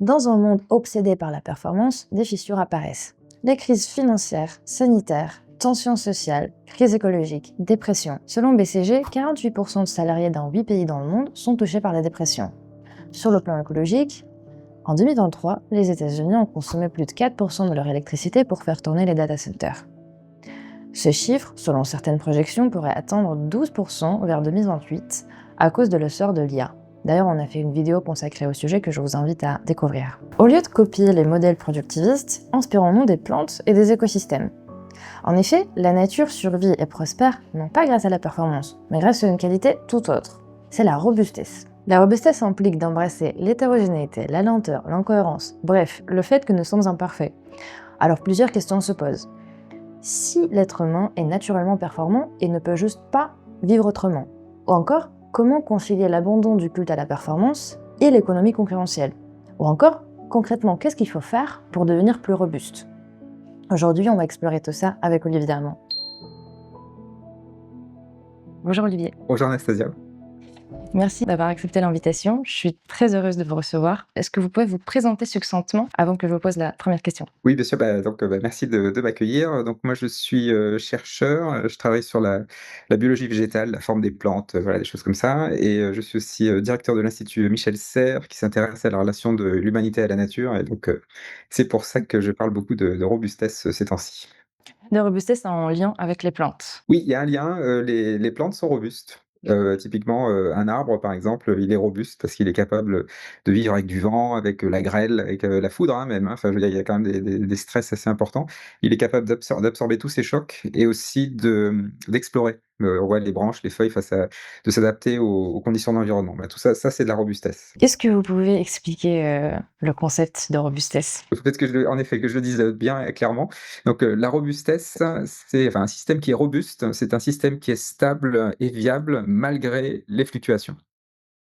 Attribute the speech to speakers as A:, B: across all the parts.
A: Dans un monde obsédé par la performance, des fissures apparaissent. Les crises financières, sanitaires, tensions sociales, crise écologique, dépression. Selon BCG, 48% de salariés dans 8 pays dans le monde sont touchés par la dépression. Sur le plan écologique, en 2023, les États-Unis ont consommé plus de 4% de leur électricité pour faire tourner les data centers. Ce chiffre, selon certaines projections, pourrait atteindre 12% vers 2028 à cause de l'essor de l'IA. D'ailleurs, on a fait une vidéo consacrée au sujet que je vous invite à découvrir. Au lieu de copier les modèles productivistes, inspirons-nous des plantes et des écosystèmes. En effet, la nature survit et prospère non pas grâce à la performance, mais grâce à une qualité tout autre. C'est la robustesse. La robustesse implique d'embrasser l'hétérogénéité, la lenteur, l'incohérence, bref, le fait que nous sommes imparfaits. Alors plusieurs questions se posent. Si l'être humain est naturellement performant et ne peut juste pas vivre autrement? Ou encore, comment concilier l'abandon du culte à la performance et l'économie concurrentielle? Ou encore, concrètement, qu'est-ce qu'il faut faire pour devenir plus robuste? Aujourd'hui, on va explorer tout ça avec Olivier Darmon. Bonjour Olivier.
B: Bonjour Anastasia.
A: Merci d'avoir accepté l'invitation. Je suis très heureuse de vous recevoir. Est-ce que vous pouvez vous présenter succinctement avant que je vous pose la première question?
B: Oui, bien sûr, merci de m'accueillir. Donc moi, je suis, chercheur, je travaille sur la biologie végétale, la forme des plantes, voilà, des choses comme ça et je suis aussi, directeur de l'Institut Michel Serres qui s'intéresse à la relation de l'humanité à la nature et donc c'est pour ça que je parle beaucoup de robustesse, ces temps-ci.
A: De robustesse en lien avec les plantes.
B: Oui, il y a un lien, les plantes sont robustes. Typiquement, un arbre, par exemple, il est robuste parce qu'il est capable de vivre avec du vent, avec, la grêle, avec, la foudre, hein, même, hein. Enfin, je veux dire, il y a quand même des stress assez importants. Il est capable d'absorber tous ces chocs et aussi d'explorer. On voit les branches, les feuilles de s'adapter aux conditions d'environnement. Bah, tout ça, c'est de la robustesse.
A: Est-ce que vous pouvez expliquer le concept de robustesse?
B: Il faut peut-être en effet, que je le dise, bien et clairement. Donc, la robustesse, c'est enfin un système qui est robuste, c'est un système qui est stable et viable malgré les fluctuations.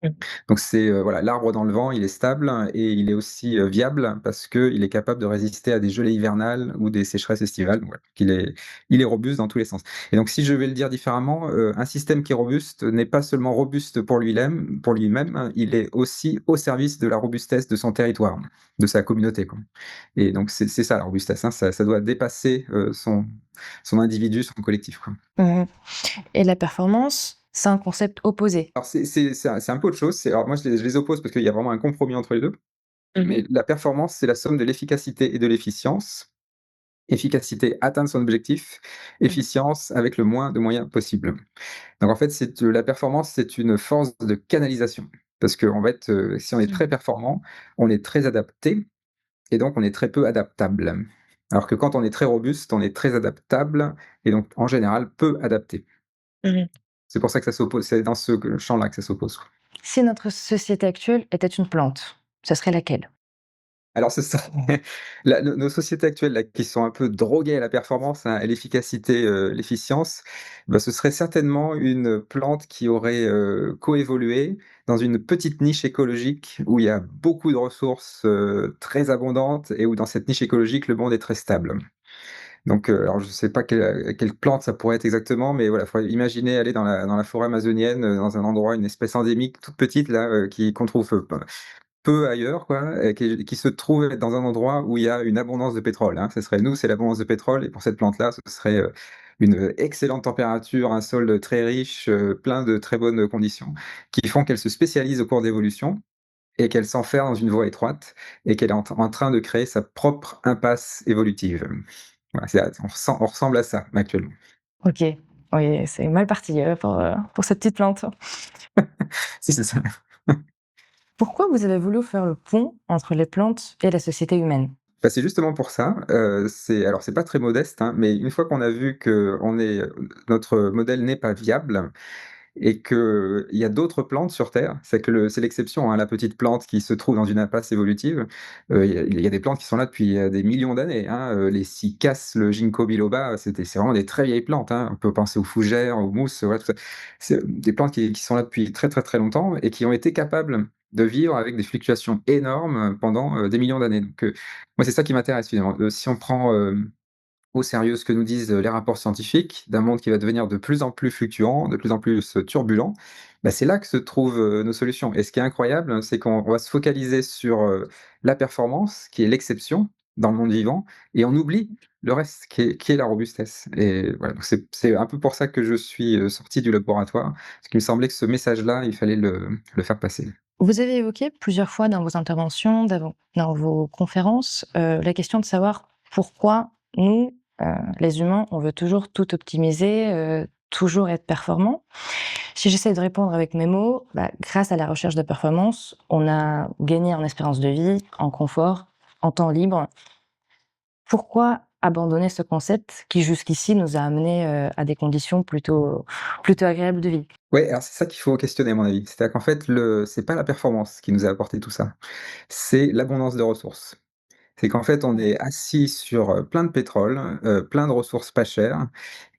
A: Mmh.
B: Donc c'est, voilà, l'arbre dans le vent, il est stable et il est aussi, viable parce qu'il est capable de résister à des gelées hivernales ou des sécheresses estivales. Donc voilà, il est robuste dans tous les sens. Et donc si je vais le dire différemment, un système qui est robuste n'est pas seulement robuste pour lui-même, hein, il est aussi au service de la robustesse de son territoire, de sa communauté, quoi. Et donc c'est ça la robustesse, hein, ça doit dépasser, son individu, son collectif, quoi.
A: Mmh. Et la performance, c'est un concept opposé.
B: Alors c'est un peu autre chose, alors moi je les oppose parce qu'il y a vraiment un compromis entre les 2.
A: Mmh.
B: Mais la performance, c'est la somme de l'efficacité et de l'efficience. Efficacité, atteindre son objectif,
A: Mmh.
B: efficience avec le moins de moyens possible. Donc en fait, la performance, c'est une force de canalisation. Parce qu'en fait, si on est
A: Mmh.
B: très performant, on est très adapté et donc on est très peu adaptable. Alors que quand on est très robuste, on est très adaptable et donc en général peu adapté.
A: Mmh.
B: C'est pour ça que ça s'oppose, c'est dans ce champ-là que ça s'oppose.
A: Si notre société actuelle était une plante, ce serait laquelle?
B: Alors c'est ça. Nos sociétés actuelles là, qui sont un peu droguées à la performance, hein, à l'efficacité, l'efficience, bah, ce serait certainement une plante qui aurait, coévolué dans une petite niche écologique où il y a beaucoup de ressources, très abondantes et où dans cette niche écologique, le monde est très stable. Donc, alors je ne sais pas quelle plante ça pourrait être exactement, mais voilà, faut imaginer aller dans la forêt amazonienne, dans un endroit, une espèce endémique toute petite là, qu'on trouve, peu ailleurs quoi, qui se trouve être dans un endroit où il y a une abondance de pétrole, hein. Ce serait nous, c'est l'abondance de pétrole et pour cette plante-là, ce serait, une excellente température, un sol, très riche, plein de très bonnes conditions qui font qu'elle se spécialise au cours d'évolution et qu'elle s'enferme dans une voie étroite et qu'elle est en train de créer sa propre impasse évolutive. Voilà, on ressemble à ça actuellement.
A: OK. Oui, c'est mal parti, pour cette petite plante.
B: Si, c'est ça.
A: Pourquoi vous avez voulu faire le pont entre les plantes et la société humaine?
B: Bah, c'est justement pour ça, c'est pas très modeste, hein, mais une fois qu'on a vu que notre modèle n'est pas viable et qu'il y a d'autres plantes sur Terre, c'est l'exception, hein, la petite plante qui se trouve dans une impasse évolutive. Il y a des plantes qui sont là depuis, des millions d'années, hein, les cycas, le ginkgo biloba, c'est vraiment des très vieilles plantes, hein. On peut penser aux fougères, aux mousses, voilà tout ça. C'est des plantes qui sont là depuis très, très, très longtemps et qui ont été capables de vivre avec des fluctuations énormes pendant, des millions d'années. Donc, moi c'est ça qui m'intéresse finalement. Si on prend, au sérieux ce que nous disent, les rapports scientifiques, d'un monde qui va devenir de plus en plus fluctuant, de plus en plus, turbulent, bah, c'est là que se trouvent, nos solutions et ce qui est incroyable, c'est qu'on va se focaliser sur, la performance, qui est l'exception dans le monde vivant et on oublie le reste qui est la robustesse et voilà, donc c'est un peu pour ça que je suis, sorti du laboratoire, parce qu'il me semblait que ce message-là, il fallait le faire passer.
A: Vous avez évoqué plusieurs fois dans vos interventions, dans vos conférences, la question de savoir pourquoi nous, les humains, on veut toujours tout optimiser, toujours être performant. Si j'essaie de répondre avec mes mots, bah, grâce à la recherche de performance, on a gagné en espérance de vie, en confort, en temps libre. Pourquoi abandonner ce concept qui jusqu'ici nous a amenés, à des conditions plutôt agréables de vie?
B: Ouais, alors c'est ça qu'il faut questionner à mon avis. C'est-à-dire qu'en fait, c'est pas la performance qui nous a apporté tout ça, c'est l'abondance de ressources. C'est qu'en fait, on est assis sur, plein de pétrole, plein de ressources pas chères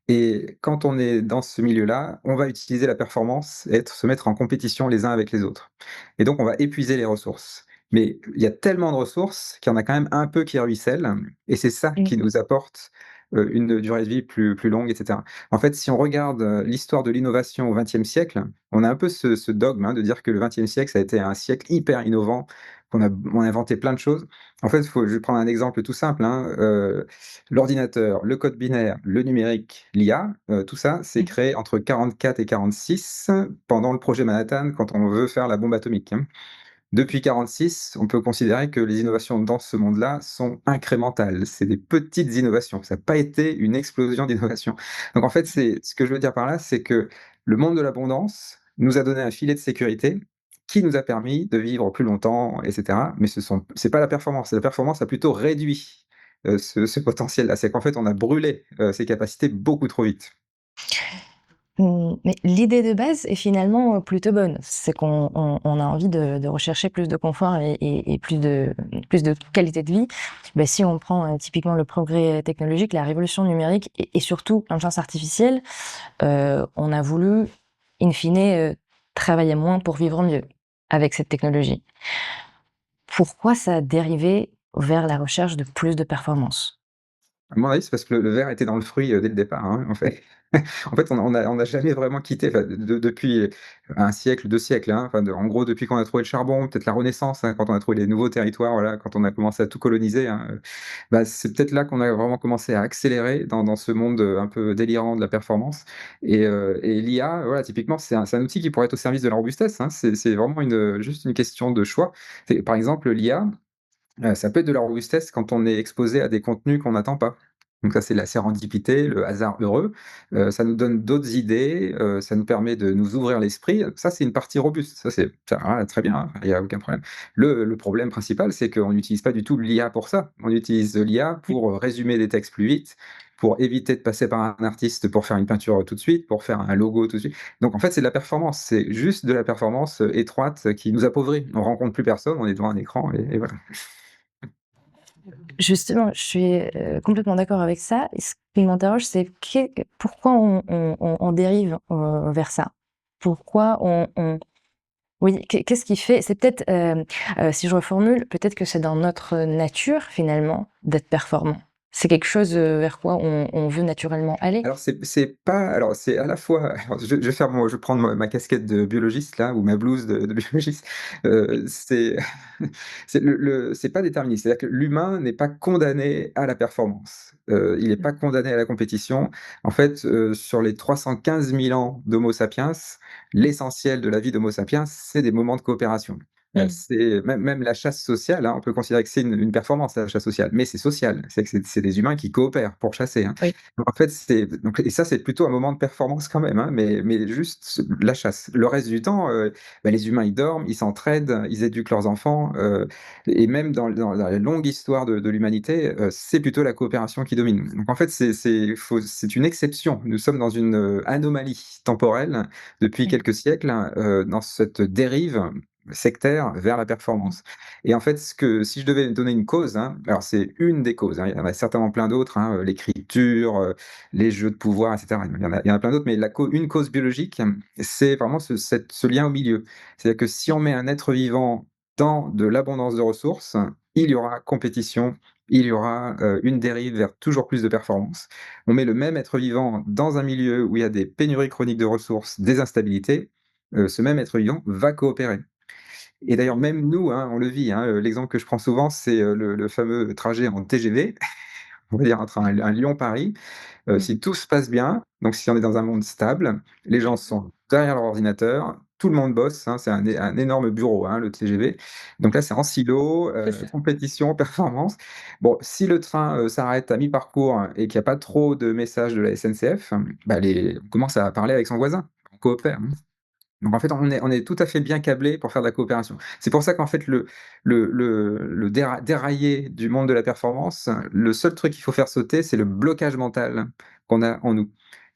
B: et quand on est dans ce milieu-là, on va utiliser la performance et se mettre en compétition les uns avec les autres. Et donc on va épuiser les ressources. Mais il y a tellement de ressources qu'il y en a quand même un peu qui ruissellent et c'est ça qui
A: Mmh.
B: nous apporte, une durée de vie plus longue et cetera. En fait, si on regarde, l'histoire de l'innovation au XXe siècle, on a un peu ce dogme, hein, de dire que le XXe siècle, ça a été un siècle hyper innovant, on a inventé plein de choses. En fait, je vais prendre un exemple tout simple, hein, l'ordinateur, le code binaire, le numérique, l'IA, tout ça, c'est
A: Mmh.
B: créé entre 44 et 46 pendant le projet Manhattan quand on veut faire la bombe atomique, hein. Depuis 46, on peut considérer que les innovations dans ce monde-là sont incrémentales. C'est des petites innovations. Ça n'a pas été une explosion d'innovation. Donc en fait, c'est ce que je veux dire par là, c'est que le monde de l'abondance nous a donné un filet de sécurité qui nous a permis de vivre plus longtemps et cetera. Mais c'est pas la performance. La performance a plutôt réduit, ce potentiel-là. C'est qu'en fait, on a brûlé, ses capacités beaucoup trop vite.
A: Mais l'idée de base est finalement, plutôt bonne. C'est qu'on a envie de rechercher plus de confort et plus de qualité de vie. Bah, si on prend, typiquement le progrès technologique, la révolution numérique et surtout l'intelligence artificielle, on a voulu in fine, travailler moins pour vivre mieux avec cette technologie. Pourquoi ça a dérivé vers la recherche de plus de performance?
B: À mon avis, c'est parce que le verre était dans le fruit, dès le départ, hein, en fait. En fait, on a jamais vraiment quitté, enfin, depuis un siècle, 2 siècles, hein, enfin, en gros, depuis qu'on a trouvé le charbon, peut-être la Renaissance, hein, quand on a trouvé les nouveaux territoires, voilà, quand on a commencé à tout coloniser, hein, bah, c'est peut-être là qu'on a vraiment commencé à accélérer dans ce monde, un peu délirant de la performance et l'IA, voilà, typiquement, c'est un outil qui pourrait être au service de la robustesse, hein. C'est vraiment juste une question de choix. C'est par exemple, l'IA, ça peut être de la robustesse quand on est exposé à des contenus qu'on n'attend pas. Donc ça, c'est la sérendipité, le hasard heureux. Ça nous donne d'autres idées, ça nous permet de nous ouvrir l'esprit. Ça, c'est une partie robuste. Ça, voilà, très bien, hein, il y a aucun problème. Le problème principal, c'est qu'on n'utilise pas du tout l'IA pour ça. On utilise l'IA pour, résumer des textes plus vite, pour éviter de passer par un artiste pour faire une peinture, tout de suite, pour faire un logo tout de suite. Donc en fait, c'est de la performance, c'est juste de la performance, étroite, qui nous appauvrit. On rencontre plus personne, on est devant un écran et voilà.
A: Justement, je suis, complètement d'accord avec ça et ce qui m'interroge, c'est pourquoi on dérive, vers ça? Pourquoi oui, qu'est-ce qui fait c'est peut-être, si je reformule, peut-être que c'est dans notre nature, finalement, d'être performant. C'est quelque chose, vers quoi on veut naturellement aller?
B: Alors c'est pas alors c'est à la fois alors je vais faire je vais prendre ma casquette de biologiste là ou ma blouse de biologiste, c'est c'est pas déterminé. C'est-à-dire que l'humain n'est pas condamné à la performance. Il n'est pas condamné à la compétition. En fait, sur les 315 000 ans d'Homo sapiens, l'essentiel de la vie d'Homo sapiens, c'est des moments de coopération.
A: Mmh.
B: C'est même la chasse sociale, hein, on peut considérer que c'est une performance la chasse sociale, mais c'est social. C'est que c'est des humains qui coopèrent pour chasser, hein.
A: Oui.
B: Donc en fait, et ça, c'est plutôt un moment de performance quand même, hein, mais juste la chasse. Le reste du temps, bah, les humains, ils dorment, ils s'entraident, ils éduquent leurs enfants, et même dans la longue histoire de l'humanité, c'est plutôt la coopération qui domine. Donc en fait, c'est une exception. Nous sommes dans une, anomalie temporelle depuis
A: Mmh.
B: quelques siècles, hein, dans cette dérive sectaire vers la performance. Et en fait, si je devais donner une cause, hein, alors c'est une des causes, hein, il y en a certainement plein d'autres, hein, l'écriture, les jeux de pouvoir et cetera. Il y en a plein d'autres, mais une cause biologique, c'est vraiment ce lien au milieu. C'est-à-dire que si on met un être vivant dans de l'abondance de ressources, il y aura compétition, il y aura, une dérive vers toujours plus de performance. On met le même être vivant dans un milieu où il y a des pénuries chroniques de ressources, des instabilités, ce même être vivant va coopérer. Et d'ailleurs même nous, hein, on le vit, hein, l'exemple que je prends souvent, c'est, le fameux trajet en TGV, on va dire entre un Lyon-Paris.
A: Mmh.
B: Si tout se passe bien, donc si on est dans un monde stable, les gens sont derrière leur ordinateur, tout le monde bosse, hein, c'est un énorme bureau, hein, le TGV. Donc là, c'est en silo,
A: C'est ça.
B: compétition, performance. Bon, si le train, s'arrête à mi-parcours et qu'il y a pas trop de messages de la SNCF, bah, on commence à parler avec son voisin, on coopère, hein. Donc en fait, on est tout à fait bien câblé pour faire de la coopération. C'est pour ça qu'en fait le dérailler du monde de la performance, le seul truc qu'il faut faire sauter, c'est le blocage mental qu'on a en nous.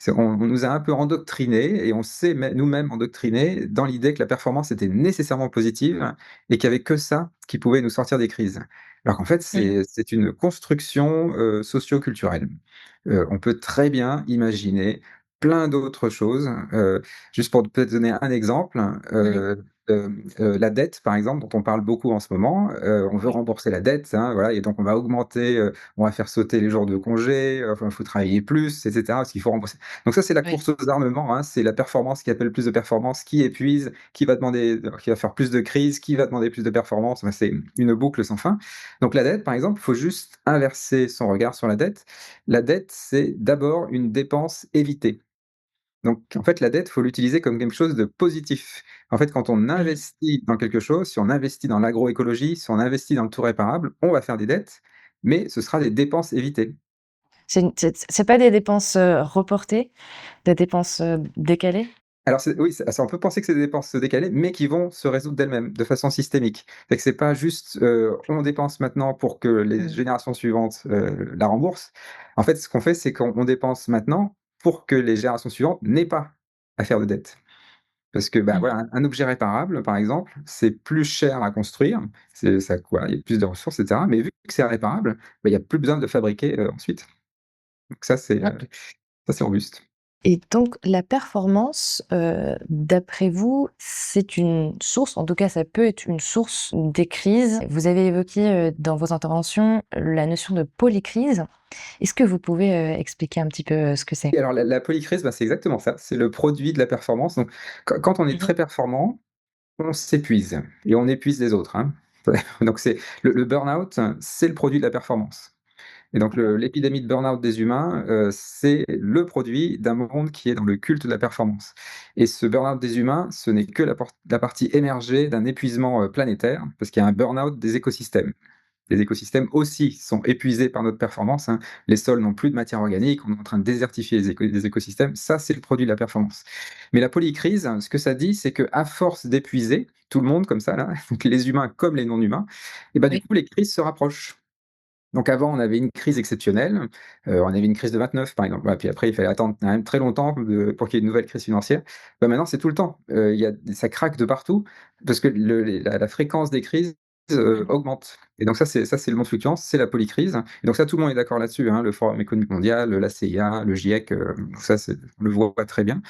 B: On nous a un peu endoctrinés et on s'est nous-mêmes endoctrinés dans l'idée que la performance était nécessairement positive et qu'il y avait que ça qui pouvait nous sortir des crises. Alors qu'en fait,
A: Mmh.
B: c'est une construction, socio-culturelle. On peut très bien imaginer plein d'autres choses, juste pour peut-être donner un exemple,
A: Mmh.
B: la dette, par exemple, dont on parle beaucoup en ce moment, on veut
A: Oui.
B: rembourser la dette, hein, voilà et donc on va augmenter, on va faire sauter les jours de congé, enfin, il faut travailler plus et cetera, parce qu'il faut rembourser. Donc ça, c'est la
A: Oui.
B: course aux armements, hein, c'est la performance qui appelle plus de performance, qui épuise, qui va faire plus de crises, qui va demander plus de performance, enfin, c'est une boucle sans fin. Donc la dette, par exemple, il faut juste inverser son regard sur la dette. La dette, c'est d'abord une dépense évitée. Donc en fait, la dette, faut l'utiliser comme quelque chose de positif. En fait, quand on
A: Mmh.
B: investit dans quelque chose, si on investit dans l'agroécologie, si on investit dans le tout réparable, on va faire des dettes, mais ce sera des dépenses évitées.
A: C'est pas des dépenses, reportées, des dépenses, décalées?
B: Alors oui, on peut penser que c'est des dépenses décalées, mais qui vont se résoudre d'elles-mêmes, de façon systémique. Fait que c'est pas juste, on dépense maintenant pour que les
A: Mmh.
B: générations suivantes, la remboursent. En fait, ce qu'on fait, c'est qu'on dépense maintenant pour que les générations suivantes n'aient pas à faire de dettes. Parce que, bah,
A: Mmh.
B: voilà, un objet réparable, par exemple, c'est plus cher à construire, ça quoi, il y a plus de ressources et cetera, mais vu que c'est réparable, bah, il y a plus besoin de le fabriquer, ensuite. Donc
A: OK.
B: ça c'est robuste.
A: Et donc la performance, d'après vous, c'est une source, en tout cas ça peut être une source des crises. Vous avez évoqué, dans vos interventions, la notion de polycrise. Est-ce que vous pouvez, expliquer un petit peu, ce que c'est?
B: Et alors la polycrise, bah, c'est exactement ça, c'est le produit de la performance. Donc quand on est
A: Mmh.
B: très performant, on s'épuise et on épuise les autres, hein. Donc c'est le burn-out, c'est le produit de la performance. Et donc
A: D'accord.
B: l'épidémie de burn-out des humains, c'est le produit d'un monde qui est dans le culte de la performance. Et ce burn-out des humains, ce n'est que la partie émergée d'un épuisement, planétaire, parce qu'il y a un burn-out des écosystèmes. Les écosystèmes aussi sont épuisés par notre performance, hein. Les sols n'ont plus de matière organique, on est en train de désertifier les écosystèmes. Ça, c'est le produit de la performance. Mais la polycrise, ce que ça dit, c'est qu'à force d'épuiser tout le monde comme ça là, donc les humains comme les non-humains, et bah, du
A: Oui.
B: coup les crises se rapprochent. Donc avant, on avait une crise exceptionnelle, on avait une crise de 29 par exemple, voilà, puis après il fallait attendre quand même très longtemps pour qu'il y ait une nouvelle crise financière. Bah, maintenant c'est tout le temps, il y a ça craque de partout parce que la fréquence des crises,
A: Mmh.
B: augmente et donc ça c'est le monde fluctuant, c'est la polycrise et donc ça tout le monde est d'accord là-dessus, hein, le Forum économique mondial, la CIA, le GIEC, ça c'est on le voit très bien.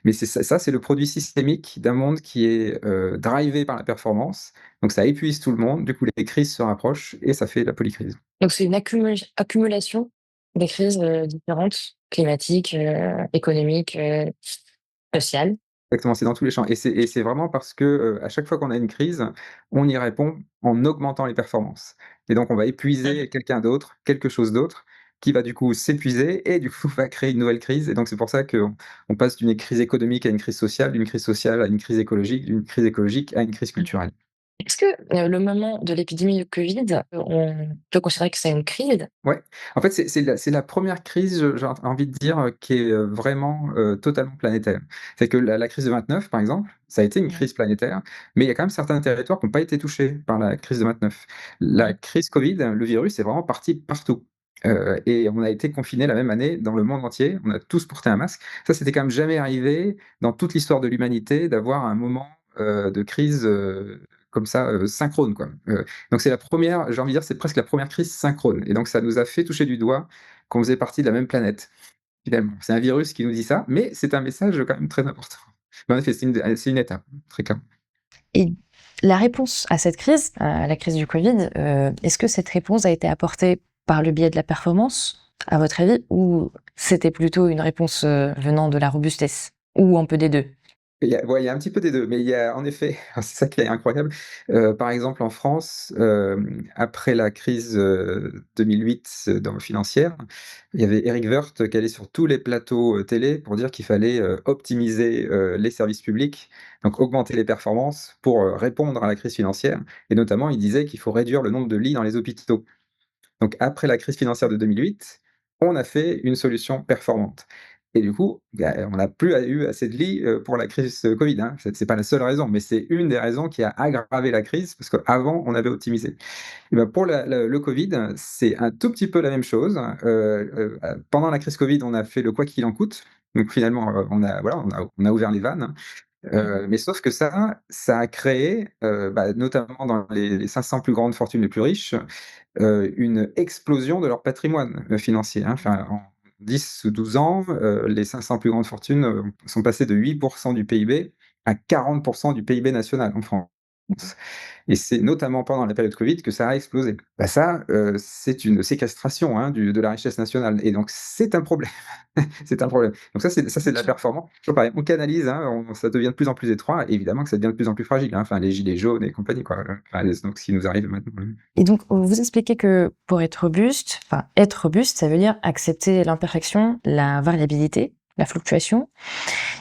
B: Mais ça c'est le produit systémique d'un monde qui est, drivé par la performance, donc ça épuise tout le monde, du coup les crises se rapprochent et ça fait la polycrise.
A: Donc c'est une accumulation des crises, différentes, climatiques, économiques, sociales.
B: Exactement, c'est dans tous les champs et c'est vraiment parce que, à chaque fois qu'on a une crise, on y répond en augmentant les performances et donc on va
A: Mmh.
B: épuiser quelqu'un d'autre, quelque chose d'autre, qui va du coup s'épuiser et du coup va créer une nouvelle crise et donc c'est pour ça qu'on passe d'une crise économique à une crise sociale, d'une crise sociale à une crise écologique, d'une crise écologique à une crise
A: Mmh.
B: culturelle.
A: Est-ce que, le moment de l'épidémie de Covid, on peut considérer que c'est une crise?
B: Ouais, en fait, c'est la 1re crise, j'ai envie de dire, qui est, vraiment, totalement planétaire. C'est que la crise de 29, par exemple, ça a été une
A: Mmh.
B: crise planétaire, mais il y a quand même certains territoires qui ont pas été touchés par la crise de 29. La
A: Mmh.
B: crise Covid, le virus est vraiment parti partout, et on a été confinés la même année dans le monde entier. On a tous porté un masque. Ça, c'était quand même jamais arrivé dans toute l'histoire de l'humanité d'avoir un moment, de crise, comme ça, synchrone, quoi. Donc c'est la première, j'ai envie de dire, c'est presque la première crise synchrone et donc ça nous a fait toucher du doigt qu'on faisait partie de la même planète, finalement. C'est un virus qui nous dit ça, mais c'est un message quand même très important. Mais en effet, c'est une étape, très clairement.
A: La réponse à cette crise, à la crise du Covid, est-ce que cette réponse a été apportée par le biais de la performance, à votre avis, ou c'était plutôt une réponse, venant de la robustesse? Ou un peu des 2?
B: Il y a un petit peu des 2, mais il y a en effet, c'est ça qui est incroyable, par exemple en France, après la crise, 2008, dans financière, il y avait Éric Woerth qui allait sur tous les plateaux, télé pour dire qu'il fallait, optimiser, les services publics, donc augmenter les performances pour, répondre à la crise financière et notamment il disait qu'il faut réduire le nombre de lits dans les hôpitaux. Donc après la crise financière de 2008, on a fait une solution performante et du coup, bah, on n'a plus eu assez de lits, pour la crise, Covid, hein. C'est pas la seule raison, mais c'est une des raisons qui a aggravé la crise parce qu'avant on avait optimisé et bah, pour le Covid, c'est un tout petit peu la même chose. Pendant la crise Covid, on a fait le quoi qu'il en coûte. Donc finalement, on a ouvert les vannes, mais sauf que ça a créé, bah, notamment dans les 500 plus grandes fortunes les plus riches, une explosion de leur patrimoine, financier, hein. Enfin, en 10 ou 12 ans, les 500 plus grandes fortunes, sont passées de 8 du PIB à 40 du PIB national en France et c'est notamment pendant la période Covid que ça a explosé. Bah, ça, c'est une séquestration, hein, de la richesse nationale et donc c'est un problème. C'est un problème. Donc ça c'est de la performance. Toujours pareil, on canalise, hein, ça devient de plus en plus étroit et évidemment que ça devient de plus en plus fragile, hein. Enfin les gilets jaunes et compagnie quoi, enfin donc ce qui nous arrive maintenant.
A: Et donc, vous expliquez que pour être robuste, ça veut dire accepter l'imperfection, la variabilité, la fluctuation.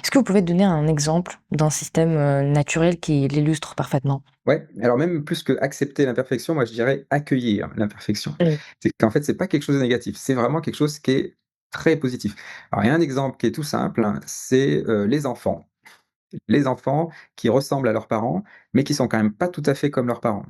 A: Est-ce que vous pouvez donner un exemple d'un système, naturel qui l'illustre parfaitement?
B: Ouais, alors même plus que accepter l'imperfection, moi je dirais accueillir l'imperfection.
A: Mmh.
B: C'est qu'en fait, c'est pas quelque chose de négatif, c'est vraiment quelque chose qui est très positif. Alors il y a un exemple qui est tout simple, hein, c'est, les enfants. Les enfants qui ressemblent à leurs parents, mais qui sont quand même pas tout à fait comme leurs parents.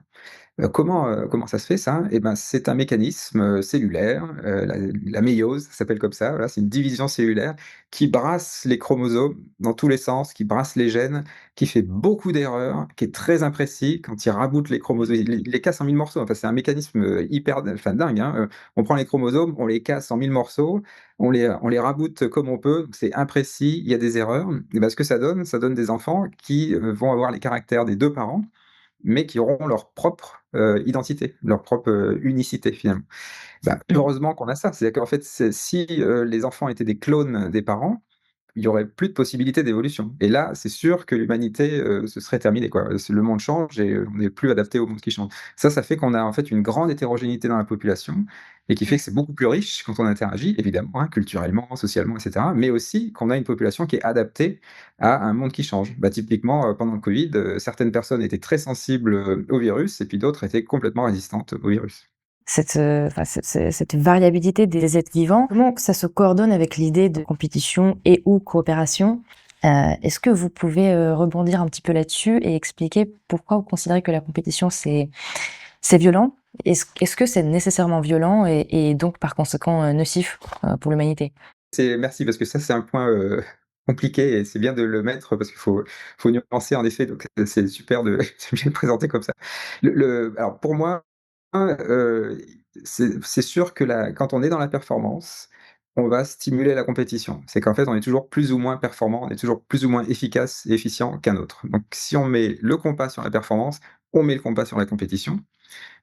B: Comment ça se fait ça? Et ben, c'est un mécanisme, cellulaire, la méiose, ça s'appelle comme ça, voilà, c'est une division cellulaire qui brasse les chromosomes dans tous les sens, qui brasse les gènes, qui fait beaucoup d'erreurs, qui est très imprécis quand il raboute les chromosomes, il les casse en 1000 morceaux. Enfin, c'est un mécanisme, hyper enfin dingue, hein, on prend les chromosomes, on les casse en 1000 morceaux, on les raboute comme on peut, c'est imprécis, il y a des erreurs et ben, ce que ça donne des enfants qui, vont avoir les caractères des 2 parents mais qui auront leur propre, identité, leur propre, unicité finalement. Bah,
A: Mmh.
B: heureusement qu'on a ça, c'est-à-dire qu'en fait, si, les enfants étaient des clones des parents, il y aurait plus de possibilités d'évolution et là, c'est sûr que l'humanité, se serait terminée quoi. Le monde change et on n'est plus adapté au monde qui change. Ça fait qu'on a en fait une grande hétérogénéité dans la population et qui fait que c'est beaucoup plus riche quand on interagit évidemment, hein, culturellement, socialement et cetera, mais aussi qu'on a une population qui est adaptée à un monde qui change. Bah, typiquement, pendant le Covid, certaines personnes étaient très sensibles, au virus et puis d'autres étaient complètement résistantes au virus.
A: Cette variabilité des êtres vivants, comment que ça se coordonne avec l'idée de compétition et ou coopération? Est-ce que vous pouvez, rebondir un petit peu là-dessus et expliquer pourquoi vous considérez que la compétition c'est violent? Est-ce que c'est nécessairement violent et donc par conséquent, nocif, pour l'humanité?
B: Merci parce que ça, c'est un point, compliqué et c'est bien de le mettre parce qu'il faut nuancer en effet, donc c'est super de c'est bien de le présenter comme ça. Alors pour moi, c'est sûr que quand on est dans la performance, on va stimuler la compétition. C'est qu'en fait, on est toujours plus ou moins performant, on est toujours plus ou moins efficace et efficient qu'un autre. Donc si on met le compas sur la performance, on met le compas sur la compétition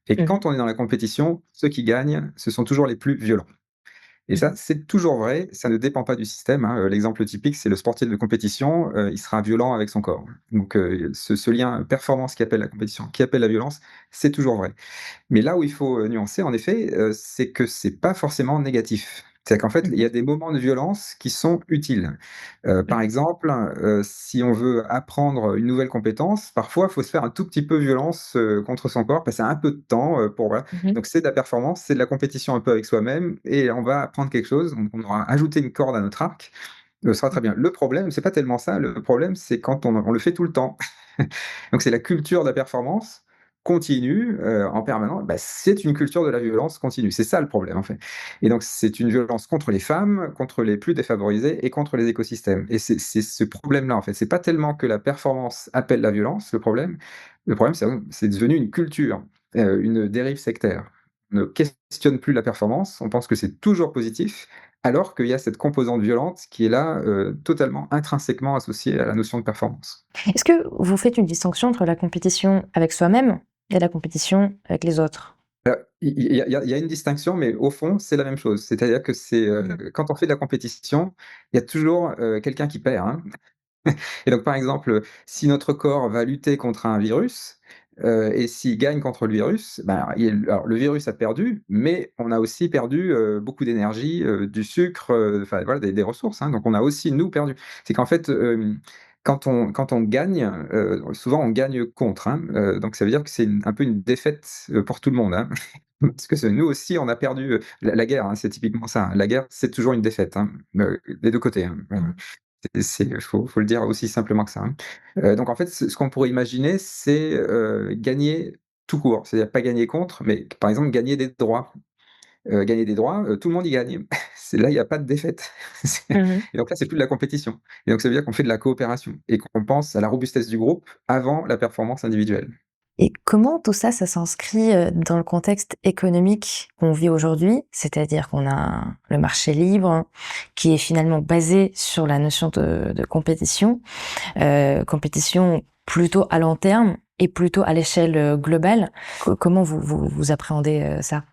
B: et
A: Mmh
B: quand on est dans la compétition, ceux qui gagnent, ce sont toujours les plus violents. Et ça,
A: mh.
B: c'est toujours vrai, ça ne dépend pas du système, hein, l'exemple typique, c'est le sportif de compétition, il sera violent avec son corps. Donc ce lien performance qui appelle la compétition, qui appelle la violence, c'est toujours vrai. Mais là où il faut, nuancer en effet, c'est que c'est pas forcément négatif. C'est-à-dire qu'en fait, il y
A: Mmh
B: a des moments de violence qui sont utiles. Par
A: mh.
B: exemple, si on veut apprendre une nouvelle compétence, parfois, il faut se faire un tout petit peu violence, contre son corps, passer un peu de temps, pour voilà.
A: Mmh mh.
B: Donc c'est de la performance, c'est de la compétition un peu avec soi-même et on va apprendre quelque chose, on aura ajouté une corde à notre arc, ce sera très bien. Le problème, c'est pas tellement ça, le problème, c'est quand on le fait tout le temps. Donc c'est la culture de la performance continue, en permanence, bah, c'est une culture de la violence continue. C'est ça le problème, en fait. Et donc c'est une violence contre les femmes, contre les plus défavorisés et contre les écosystèmes. Et c'est ce problème-là, en fait. C'est pas tellement que la performance appelle la violence, le problème. Le problème, c'est devenu une culture, une dérive sectaire. ne questionne plus la performance, on pense que c'est toujours positif, alors qu'il y a cette composante violente qui est là, totalement intrinsèquement associée à la notion de performance.
A: Est-ce que vous faites une distinction entre la compétition avec soi-même et la compétition avec les autres?
B: Il y a une distinction, mais au fond, c'est la même chose. C'est-à-dire que c'est,
A: Mmh.
B: quand on fait de la compétition, il y a toujours, quelqu'un qui perd, hein. Et donc, par exemple, si notre corps va lutter contre un virus, et s'il gagne contre le virus, ben, alors le virus a perdu, mais on a aussi perdu, beaucoup d'énergie, du sucre, enfin voilà, des ressources, hein, donc on a aussi nous perdu. C'est qu'en fait, quand on gagne, souvent on gagne contre, hein, donc ça veut dire que c'est un peu une défaite, pour tout le monde, hein. Parce que nous aussi on a perdu, la guerre, hein, c'est typiquement ça, hein. La guerre, c'est toujours une défaite, hein, des 2 côtés, hein. Faut le dire aussi simplement que ça, hein. Donc en fait, ce qu'on pourrait imaginer, c'est, gagner tout court. C'est-à-dire pas gagner contre, mais par exemple gagner des droits. Gagner des droits, tout le monde y gagne. C'est là, il y a pas de défaite.
A: Mmh.
B: Et donc là, c'est plus de la compétition. Et donc ça veut dire qu'on fait de la coopération et qu'on pense à la robustesse du groupe avant la performance individuelle.
A: Et comment tout ça, ça s'inscrit, dans le contexte économique qu'on vit aujourd'hui? C'est-à-dire qu'on a le marché libre qui est finalement basé sur la notion de compétition, compétition plutôt à long terme et plutôt à l'échelle, globale. Comment vous appréhendez, ça?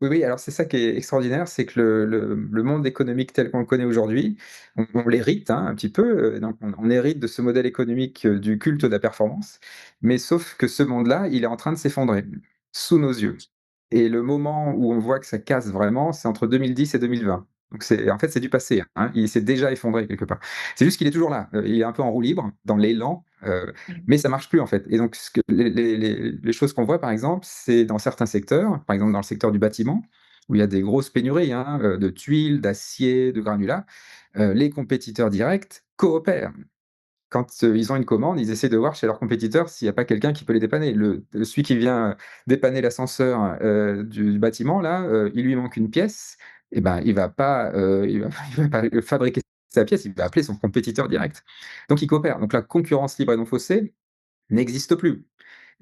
B: Oui, oui, alors c'est ça qui est extraordinaire, c'est que le monde économique tel qu'on le connaît aujourd'hui, on l'hérite, hein, un petit peu, donc on hérite de ce modèle économique, du culte de la performance, mais sauf que ce monde-là, il est en train de s'effondrer, sous nos yeux. Et le moment où on voit que ça casse vraiment, c'est entre 2010 et 2020. Donc c'est en fait, c'est du passé, hein, il s'est déjà effondré quelque part. C'est juste qu'il est toujours là, il est un peu en roue libre, dans l'élan, mais ça marche plus en fait. Et donc ce que les choses qu'on voit par exemple, c'est dans certains secteurs, par exemple dans le secteur du bâtiment, où il y a des grosses pénuries, hein, de tuiles, d'acier, de granulats, les compétiteurs directs coopèrent. Quand, ils ont une commande, ils essaient de voir chez leurs compétiteurs s'il n'y a pas quelqu'un qui peut les dépanner. Celui qui vient dépanner l'ascenseur, du bâtiment là, il lui manque une pièce et ben, il va pas, il va pas fabriquer sa pièce, il va appeler son compétiteur direct. Donc ils coopèrent. Donc la concurrence libre et non faussée n'existe plus.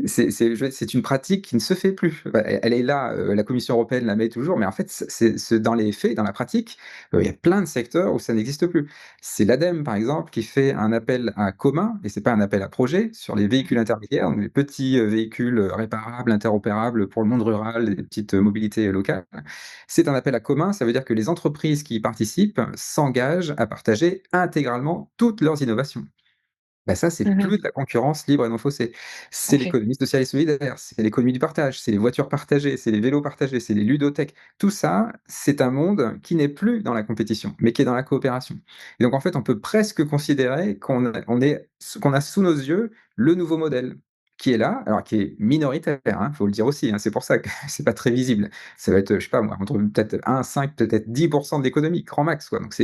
B: C'est une pratique qui ne se fait plus. Bah, elle est là, la Commission européenne la met toujours, mais en fait, c'est dans les faits, dans la pratique, il y a plein de secteurs où ça n'existe plus. C'est l'ADEME, par exemple, qui fait un appel à commun et c'est pas un appel à projet sur les véhicules intermédiaires, donc les petits, véhicules, réparables, interopérables pour le monde rural, les petites, mobilités locales. C'est un appel à commun, ça veut dire que les entreprises qui y participent s'engagent à partager intégralement toutes leurs innovations. Bah, ça, c'est
A: Mmh.
B: plus de la concurrence libre et non faussée. C'est
A: OK.
B: l'économie sociale et solidaire, c'est l'économie du partage, c'est les voitures partagées, c'est les vélos partagés, c'est les ludothèques. Tout ça, c'est un monde qui n'est plus dans la compétition, mais qui est dans la coopération. Et donc en fait, on peut presque considérer qu'on a sous nos yeux le nouveau modèle qui est là, alors qui est minoritaire, hein, faut le dire aussi, hein. C'est pour ça que c'est pas très visible. Ça va être, je sais pas moi, entre peut-être 1, 5, peut-être 10 de l'économie, grand max, quoi. Donc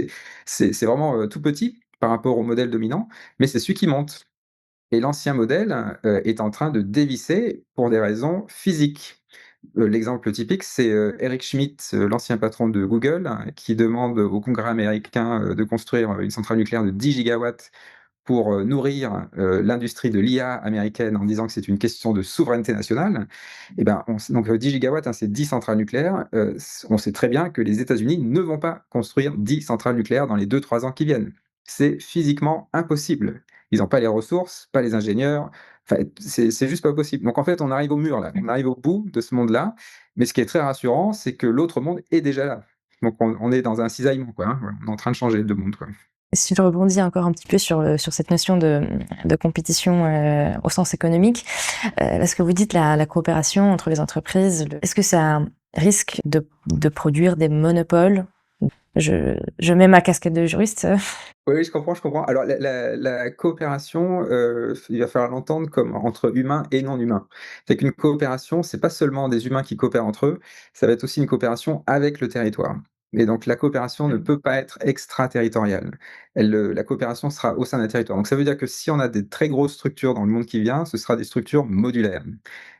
B: c'est vraiment, tout petit par rapport au modèle dominant, mais c'est celui qui monte. Et l'ancien modèle, est en train de dévisser pour des raisons physiques. L'exemple typique, c'est, Eric Schmidt, l'ancien patron de Google, hein, qui demande au Congrès américain, de construire, une centrale nucléaire de 10 gigawatts pour, nourrir, l'industrie de l'IA américaine en disant que c'est une question de souveraineté nationale. Et ben, on s donc 10 gigawatts, hein, c'est 10 centrales nucléaires, on sait très bien que les États-Unis ne vont pas construire 10 centrales nucléaires dans les 2-3 ans qui viennent. C'est physiquement impossible. Ils n'ont pas les ressources, pas les ingénieurs, enfin, c'est juste pas possible. Donc en fait, on arrive au mur là, on arrive au bout de ce monde-là, mais ce qui est très rassurant, c'est que l'autre monde est déjà là. Donc on est dans un cisaillement quoi, hein, voilà, on est en train de changer de monde, quoi.
A: Si je rebondis encore un petit peu sur cette notion de compétition, au sens économique, là, ce que vous dites, la coopération entre les entreprises, est-ce que ça risque de produire des monopoles? Je mets ma casquette de juriste.
B: Oui, oui, je comprends, je comprends. Alors la coopération, il va falloir l'entendre comme entre humains et non humains. C'est qu'une coopération, c'est pas seulement des humains qui coopèrent entre eux, ça va être aussi une coopération avec le territoire. Et donc la coopération ne peut pas être extraterritoriale. La coopération sera au sein d'un territoire. Donc ça veut dire que si on a des très grosses structures dans le monde qui vient, ce sera des structures modulaires.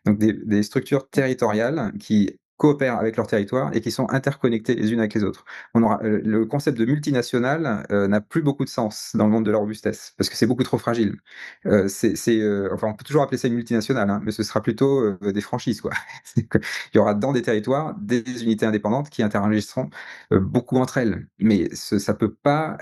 B: Donc des structures territoriales qui coopèrent avec leur territoire et qui sont interconnectées les unes avec les autres. Le concept de multinationale, n'a plus beaucoup de sens dans le monde de la robustesse, parce que c'est beaucoup trop fragile. Enfin, on peut toujours appeler ça une multinationale, hein, mais ce sera plutôt, des franchises, quoi. C'est que il y aura dans des territoires des unités indépendantes qui interagiront, beaucoup entre elles. Mais ça peut pas,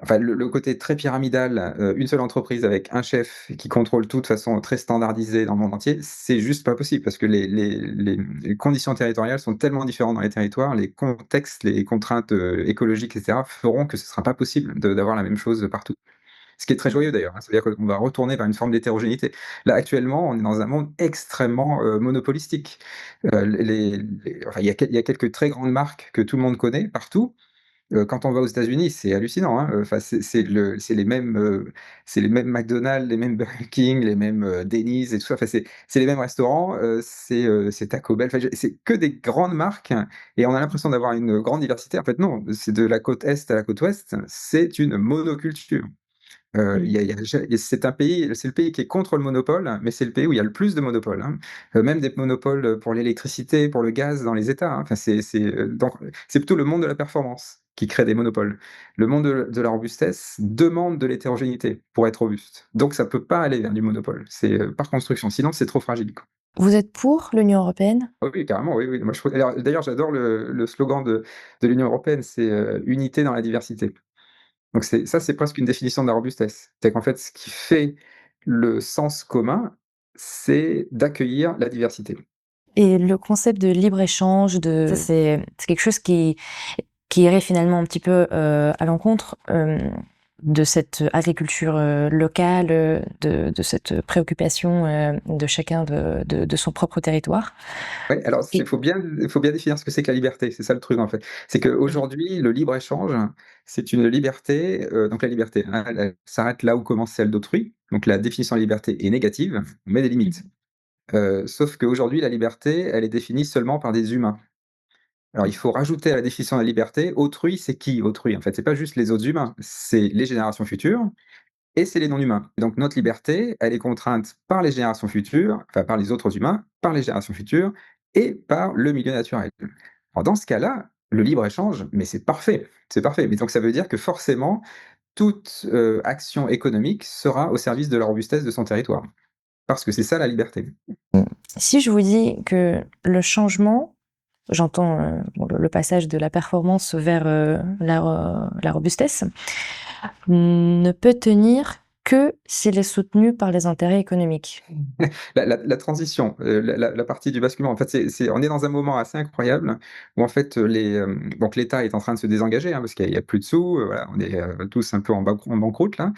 B: enfin, le côté très pyramidal, une seule entreprise avec un chef qui contrôle tout de façon très standardisée dans le monde entier, c'est juste pas possible parce que les conditions territoriales sont tellement différentes dans les territoires, les contextes, les contraintes, écologiques et cetera feront que ce sera pas possible d'avoir la même chose partout. Ce qui est très joyeux d'ailleurs, hein, c'est-à-dire qu'on va retourner vers une forme d'hétérogénéité. Là, actuellement, on est dans un monde extrêmement, monopolistique. Enfin, il y a quelques très grandes marques que tout le monde connaît partout. Quand on va aux États-Unis, c'est hallucinant, hein, enfin, c'est les mêmes McDonald's, les mêmes Burger King, les mêmes, Denny's et tout ça, enfin, c'est les mêmes restaurants, c'est Taco Bell, enfin, je c'est que des grandes marques et on a l'impression d'avoir une grande diversité. En fait, non, c'est de la côte est à la côte ouest, c'est une monoculture.
A: Mmh.
B: Il y a ja et c'est le pays qui est contre le monopole, mais c'est le pays où il y a le plus de monopoles, hein. Même des monopoles, pour l'électricité, pour le gaz dans les États, hein. Enfin, donc c'est plutôt le monde de la performance qui crée des monopoles. Le monde de la robustesse demande de l'hétérogénéité pour être robuste. Donc ça peut pas aller vers du monopole. C'est, par construction, sinon c'est trop fragile, quoi.
A: Vous êtes pour l'Union européenne?
B: Ah oui, carrément, oui, oui. Moi, je trouve d'ailleurs, j'adore le slogan de l'Union européenne, c'est, «Unité dans la diversité». Donc c'est presque une définition de la robustesse. C'est qu'en fait, ce qui fait le sens commun, c'est d'accueillir la diversité.
A: Et le concept de libre-échange, ça c'est quelque chose qui irait finalement un petit peu, à l'encontre, de cette agriculture, locale, de cette préoccupation, de chacun de son propre territoire.
B: Ouais, alors
A: Et
B: il faut bien définir ce que c'est que la liberté, c'est ça le truc en fait. C'est
A: mmh,
B: qu'aujourd'hui, le libre-échange, c'est une liberté, donc la liberté, hein, elle s'arrête là où commence celle d'autrui. Donc la définition de la liberté est négative, on met des limites.
A: mmh,
B: Sauf qu'aujourd'hui, la liberté, elle est définie seulement par des humains. Alors il faut rajouter à la définition de la liberté, autrui, c'est qui autrui? En fait, c'est pas juste les autres humains, c'est les générations futures et c'est les non-humains. Et donc notre liberté, elle est contrainte par les générations futures, enfin par les autres humains, par les générations futures et par le milieu naturel. Alors dans ce cas-là, le libre-échange, mais c'est parfait, c'est parfait. Mais donc ça veut dire que forcément, toute, action économique sera au service de la robustesse de son territoire. Parce que c'est ça la liberté.
A: si je vous dis que le changement, j'entends, bon le passage de la performance vers, la robustesse, ne peut tenir que s'il est soutenu par les intérêts économiques.
B: La transition, la partie du basculement, en fait, on est dans un moment assez incroyable où en fait, donc l'État est en train de se désengager, hein, parce qu'il y a plus de sous, voilà, on est, tous un peu en banqueroute là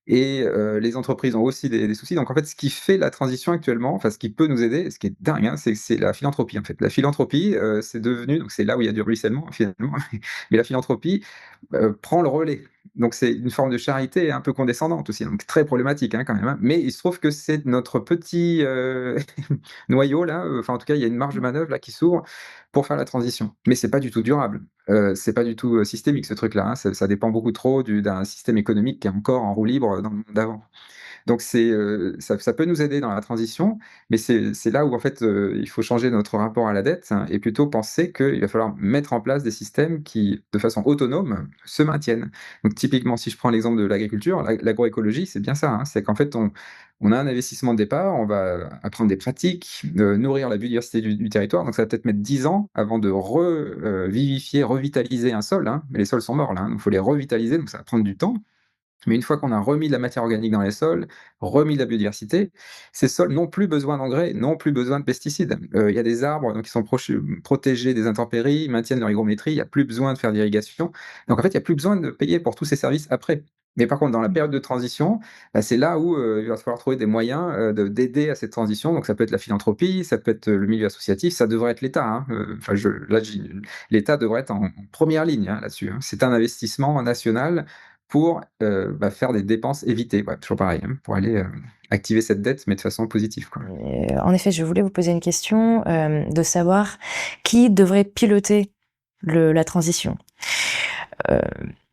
B: et les entreprises ont aussi des soucis. Donc en fait, ce qui fait la transition actuellement, enfin ce qui peut nous aider, ce qui est dingue, hein, c'est la philanthropie, en fait. La philanthropie, c'est devenu donc c'est là où il y a du ruissellement finalement, mais la philanthropie, prend le relais. Donc c'est une forme de charité un peu condescendante aussi, donc très problématique, hein, quand même, hein. Mais il se trouve que c'est notre petit, noyau là, enfin en tout cas, il y a une marge de manœuvre là qui s'ouvre pour faire la transition. Mais c'est pas du tout durable. C'est pas du tout, systémique ce truc-là, hein. Ça dépend beaucoup trop d'un système économique qui est encore en roue libre dans le monde d'avant. Donc ça peut nous aider dans la transition, mais c'est là où en fait, il faut changer notre rapport à la dette hein, et plutôt penser qu'il va falloir mettre en place des systèmes qui, de façon autonome, se maintiennent. Donc typiquement, si je prends l'exemple de l'agriculture, l'agroécologie, c'est bien ça, hein. C'est qu'en fait, on a un investissement de départ, on va apprendre des pratiques, nourrir la biodiversité du territoire, donc ça va peut-être mettre 10 ans avant de vivifier, revitaliser un sol, hein, mais les sols sont morts là, hein, donc il faut les revitaliser, donc ça va prendre du temps. Mais une fois qu'on a remis de la matière organique dans les sols, remis de la biodiversité, ces sols n'ont plus besoin d'engrais, n'ont plus besoin de pesticides. Il y a des arbres donc qui sont protégés des intempéries, ils maintiennent leur hygrométrie, il y a plus besoin de faire d'irrigation. Donc en fait, il y a plus besoin de payer pour tous ces services après. Mais par contre, dans la période de transition, bah, c'est là où, il va falloir trouver des moyens, d'aider à cette transition. Donc ça peut être la philanthropie, ça peut être, le milieu associatif, ça devrait être l'État, hein, enfin l'État devrait être en première ligne, hein, là-dessus, hein. C'est un investissement national pour, bah, faire des dépenses évitées, ouais, toujours pareil, hein, pour aller, activer cette dette, mais de façon positive, quoi.
A: En effet, je voulais vous poser une question, de savoir qui devrait piloter la transition. Heu,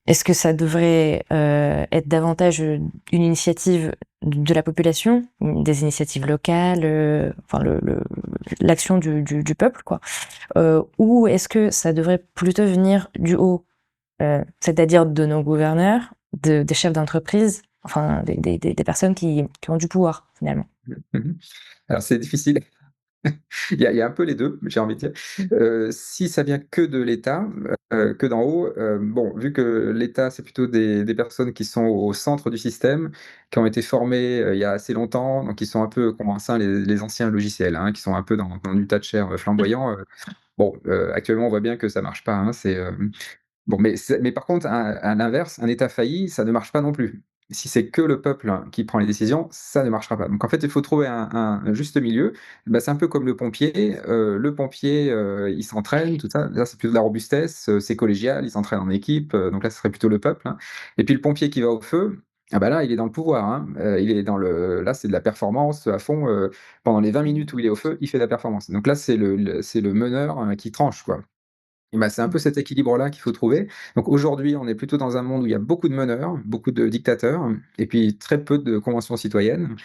A: Est-ce que ça devrait être davantage une initiative de la population, des initiatives locales, enfin l'action du peuple, quoi, ou est-ce que ça devrait plutôt venir du haut, c'est-à-dire de nos gouverneurs, des chefs d'entreprise, enfin des personnes qui ont du pouvoir finalement?
B: Mmh. Alors c'est difficile. Il y a un peu les 2, j'ai envie de dire. Si ça vient que de l'État, que d'en haut, bon, vu que l'État, c'est plutôt des personnes qui sont au centre du système, qui ont été formées, il y a assez longtemps, donc qui sont un peu comme ça les anciens logiciels, hein, qui sont un peu dans du Thatcher, flamboyant, bon, actuellement, on voit bien que ça marche pas, hein, bon, mais par contre, à l'inverse, un État failli, ça ne marche pas non plus. Si c'est que le peuple qui prend les décisions, ça ne marchera pas. Donc en fait, il faut trouver un juste milieu. Bah, c'est un peu comme le pompier, il s'entraîne, tout ça. Là, c'est plutôt de la robustesse, c'est collégial, il s'entraîne en équipe, donc là, ce serait plutôt le peuple, hein. Et puis le pompier qui va au feu, ah bah, là, il est dans le pouvoir, hein, il est dans le là, c'est de la performance à fond, pendant les 20 minutes où il est au feu, il fait de la performance. Donc là, c'est le meneur, qui tranche, quoi. Et bah, c'est un peu cet équilibre-là qu'il faut trouver. Donc aujourd'hui, on est plutôt dans un monde où il y a beaucoup de meneurs, beaucoup de dictateurs et puis très peu de conventions citoyennes.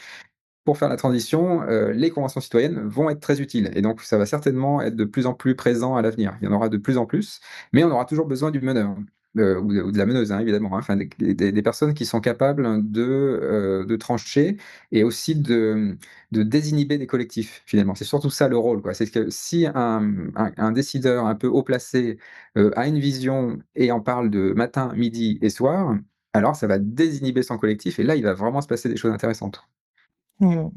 B: Pour faire la transition, les conventions citoyennes vont être très utiles et donc ça va certainement être de plus en plus présent à l'avenir. Il y en aura de plus en plus, mais on aura toujours besoin du meneur, ou de la meneuse, hein, évidemment, hein, enfin des personnes qui sont capables de trancher et aussi de désinhiber des collectifs, finalement. C'est surtout ça le rôle, quoi. C'est que si un décideur un peu haut placé, a une vision et en parle de matin, midi et soir, alors ça va désinhiber son collectif et là, il va vraiment se passer des choses intéressantes.
A: Mmh.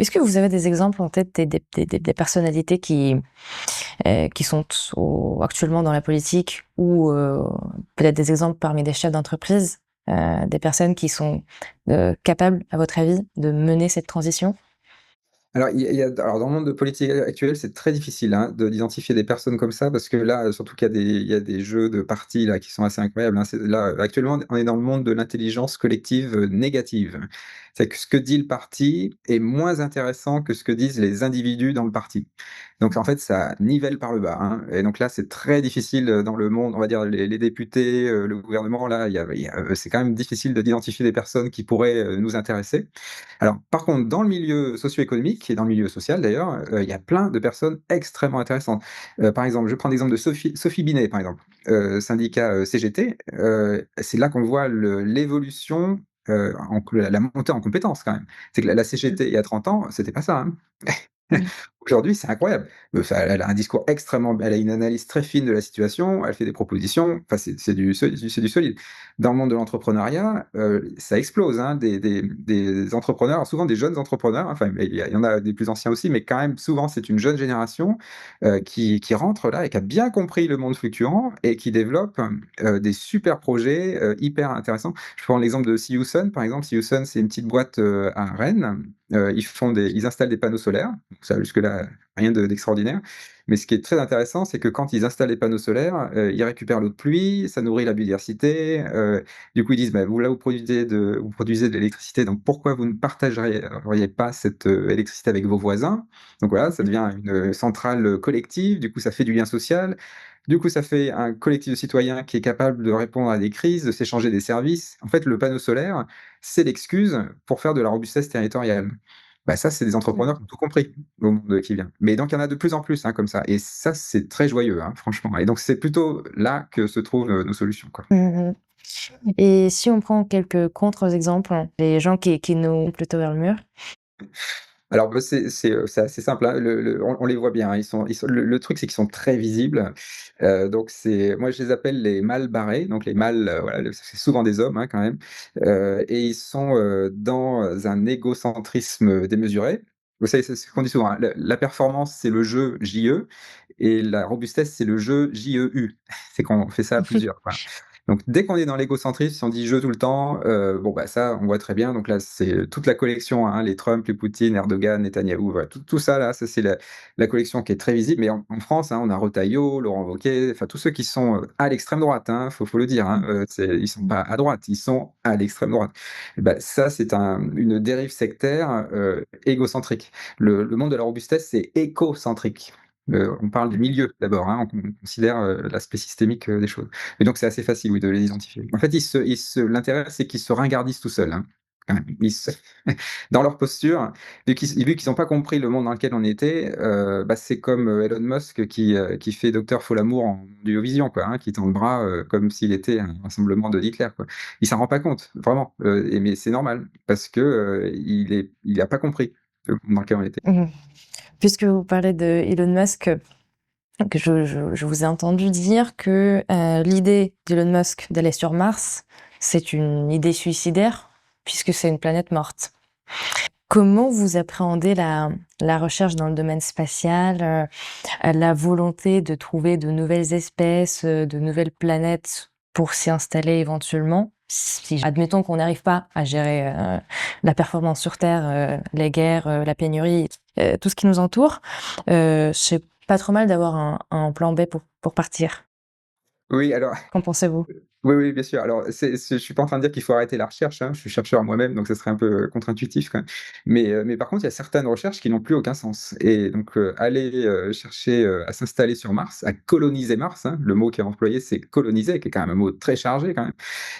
A: Est-ce que vous avez des exemples en tête des personnalités qui sont actuellement dans la politique ou peut-être des exemples parmi des chefs d'entreprise, des personnes qui sont capables, à votre avis, de mener cette transition?
B: Alors, alors dans le monde de politique actuel, c'est très difficile, hein, d'identifier des personnes comme ça parce que là, surtout qu'il y a des jeux de partis là qui sont assez incroyables, hein. C'est là, actuellement, on est dans le monde de l'intelligence collective, négative. C'est que ce que dit le parti est moins intéressant que ce que disent les individus dans le parti. Donc en fait, ça nivelle par le bas, hein, et donc là, c'est très difficile, dans le monde, on va dire les députés, le gouvernement là, c'est quand même difficile d'identifier des personnes qui pourraient, nous intéresser. Alors, par contre, dans le milieu socio-économique et dans le milieu social d'ailleurs, il y a plein de personnes extrêmement intéressantes. Par exemple, je prends l'exemple de Sophie Binet, par exemple, syndicat, CGT, c'est là qu'on voit l'évolution, la montée en compétences quand même. C'est que la CGT il y a 30 ans, c'était pas ça, hein.
A: Mmh.
B: Aujourd'hui, c'est incroyable. Elle a un discours extrêmement, elle a une analyse très fine de la situation, elle fait des propositions, enfin c'est du solide. Dans le monde de l'entrepreneuriat, ça explose, hein, des entrepreneurs, souvent des jeunes entrepreneurs, enfin il y en a des plus anciens aussi, mais quand même souvent c'est une jeune génération, qui rentre là et qui a bien compris le monde fluctuant et qui développe, des super projets, hyper intéressants. Je prends l'exemple de See You Sun, par exemple. See You Sun, c'est une petite boîte, à Rennes. Ils installent des panneaux solaires, donc ça jusque-là, rien d'extraordinaire. Mais ce qui est très intéressant, c'est que quand ils installent les panneaux solaires, ils récupèrent l'eau de pluie, ça nourrit la biodiversité, du coup ils disent: «Bah, vous produisez de l'électricité, donc pourquoi vous ne partageriez pas cette, électricité avec vos voisins?» Donc voilà, ça devient une, centrale, collective, du coup ça fait du lien social, du coup ça fait un collectif de citoyens qui est capable de répondre à des crises, de s'échanger des services. En fait, le panneau solaire, c'est l'excuse pour faire de la robustesse territoriale. Bah, ça, c'est des entrepreneurs qui ont tout compris au monde qui vient. Mais donc il y en a de plus en plus, hein, comme ça et ça, c'est très joyeux, hein, franchement et donc c'est plutôt là que se trouvent, nos solutions, quoi.
A: Mmh. Et si on prend quelques contre-exemples, les gens qui nous plutôt vers le mur?
B: Alors, bah, c'est assez simple, hein, on les voit bien, hein, ils sont le truc, c'est qu'ils sont très visibles, donc moi, je les appelle les mal barrés, donc les mâles, voilà, c'est souvent des hommes, hein, quand même, et ils sont, dans un égocentrisme démesuré. Vous savez, c'est ce qu'on dit souvent, hein, la performance, c'est le jeu JE et la robustesse, c'est le jeu JEU. C'est qu'on fait ça à plusieurs, quoi. Donc dès qu'on est dans l'égocentrisme, si on dit «je» tout le temps, bon, bah, ça, on voit très bien. Donc là, c'est toute la collection, hein, les Trump, les Poutine, Erdogan, Netanyahou, voilà, tout ça là, ça c'est la collection qui est très visible. Mais en France, hein, on a Retailleau, Laurent Wauquiez, enfin tous ceux qui sont, à l'extrême droite, hein, faut le dire, hein, ils sont pas à droite, ils sont à l'extrême droite. Et bah, ça, c'est une dérive sectaire, égocentrique. Le monde de la robustesse, c'est écocentrique. On parle du milieu d'abord, hein, on considère, l'aspect systémique, des choses et donc c'est assez facile, oui, de les identifier. En fait, l'intérêt, c'est qu'ils se ringardisent tout seuls, hein, quand même. Dans leur posture, vu qu'ils ont pas compris le monde dans lequel on était, bah, c'est comme, Elon Musk qui fait Docteur Folamour en Eurovision, quoi, hein, qui tend le bras, comme s'il était un rassemblement de Hitler, quoi. Il s'en rend pas compte, vraiment, mais c'est normal parce que, il a pas compris le monde dans lequel on était.
A: Mmh. Puisque vous parlez de Elon Musk, que je vous ai entendu dire que, l'idée d'Elon Musk d'aller sur Mars, c'est une idée suicidaire, puisque c'est une planète morte. Comment vous appréhendez la recherche dans le domaine spatial, la volonté de trouver de nouvelles espèces, de nouvelles planètes pour s'y installer éventuellement? Si admettons qu'on n'arrive pas à gérer, la performance sur Terre, les guerres, la pénurie, tout ce qui nous entoure, c'est pas trop mal d'avoir un plan B pour partir.
B: Oui, alors
A: Qu'en pensez-vous?
B: oui, oui, bien sûr. Alors, je suis pas en train de dire qu'il faut arrêter la recherche, hein. Je suis chercheur moi-même, donc ça serait un peu contre-intuitif quand même. Mais par contre, il y a certaines recherches qui n'ont plus aucun sens et donc, aller, chercher, à s'installer sur Mars, à coloniser Mars, hein, le mot qui est employé, c'est coloniser, qui est quand même un mot très chargé quand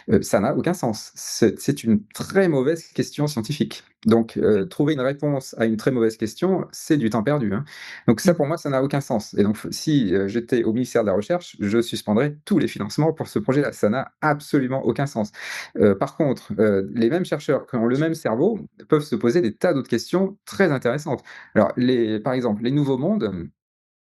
B: même. Ça n'a aucun sens. C'est une très mauvaise question scientifique. Donc, trouver une réponse à une très mauvaise question, c'est du temps perdu, hein. Donc ça,
A: Mmh.
B: pour moi, ça n'a aucun sens et donc si, j'étais au ministère de la Recherche, je suspendrais tous les financements pour ce projet-là. Ça n'a absolument aucun sens. Par contre, les mêmes chercheurs qui ont le même cerveau peuvent se poser des tas d'autres questions très intéressantes. Alors par exemple, les nouveaux mondes,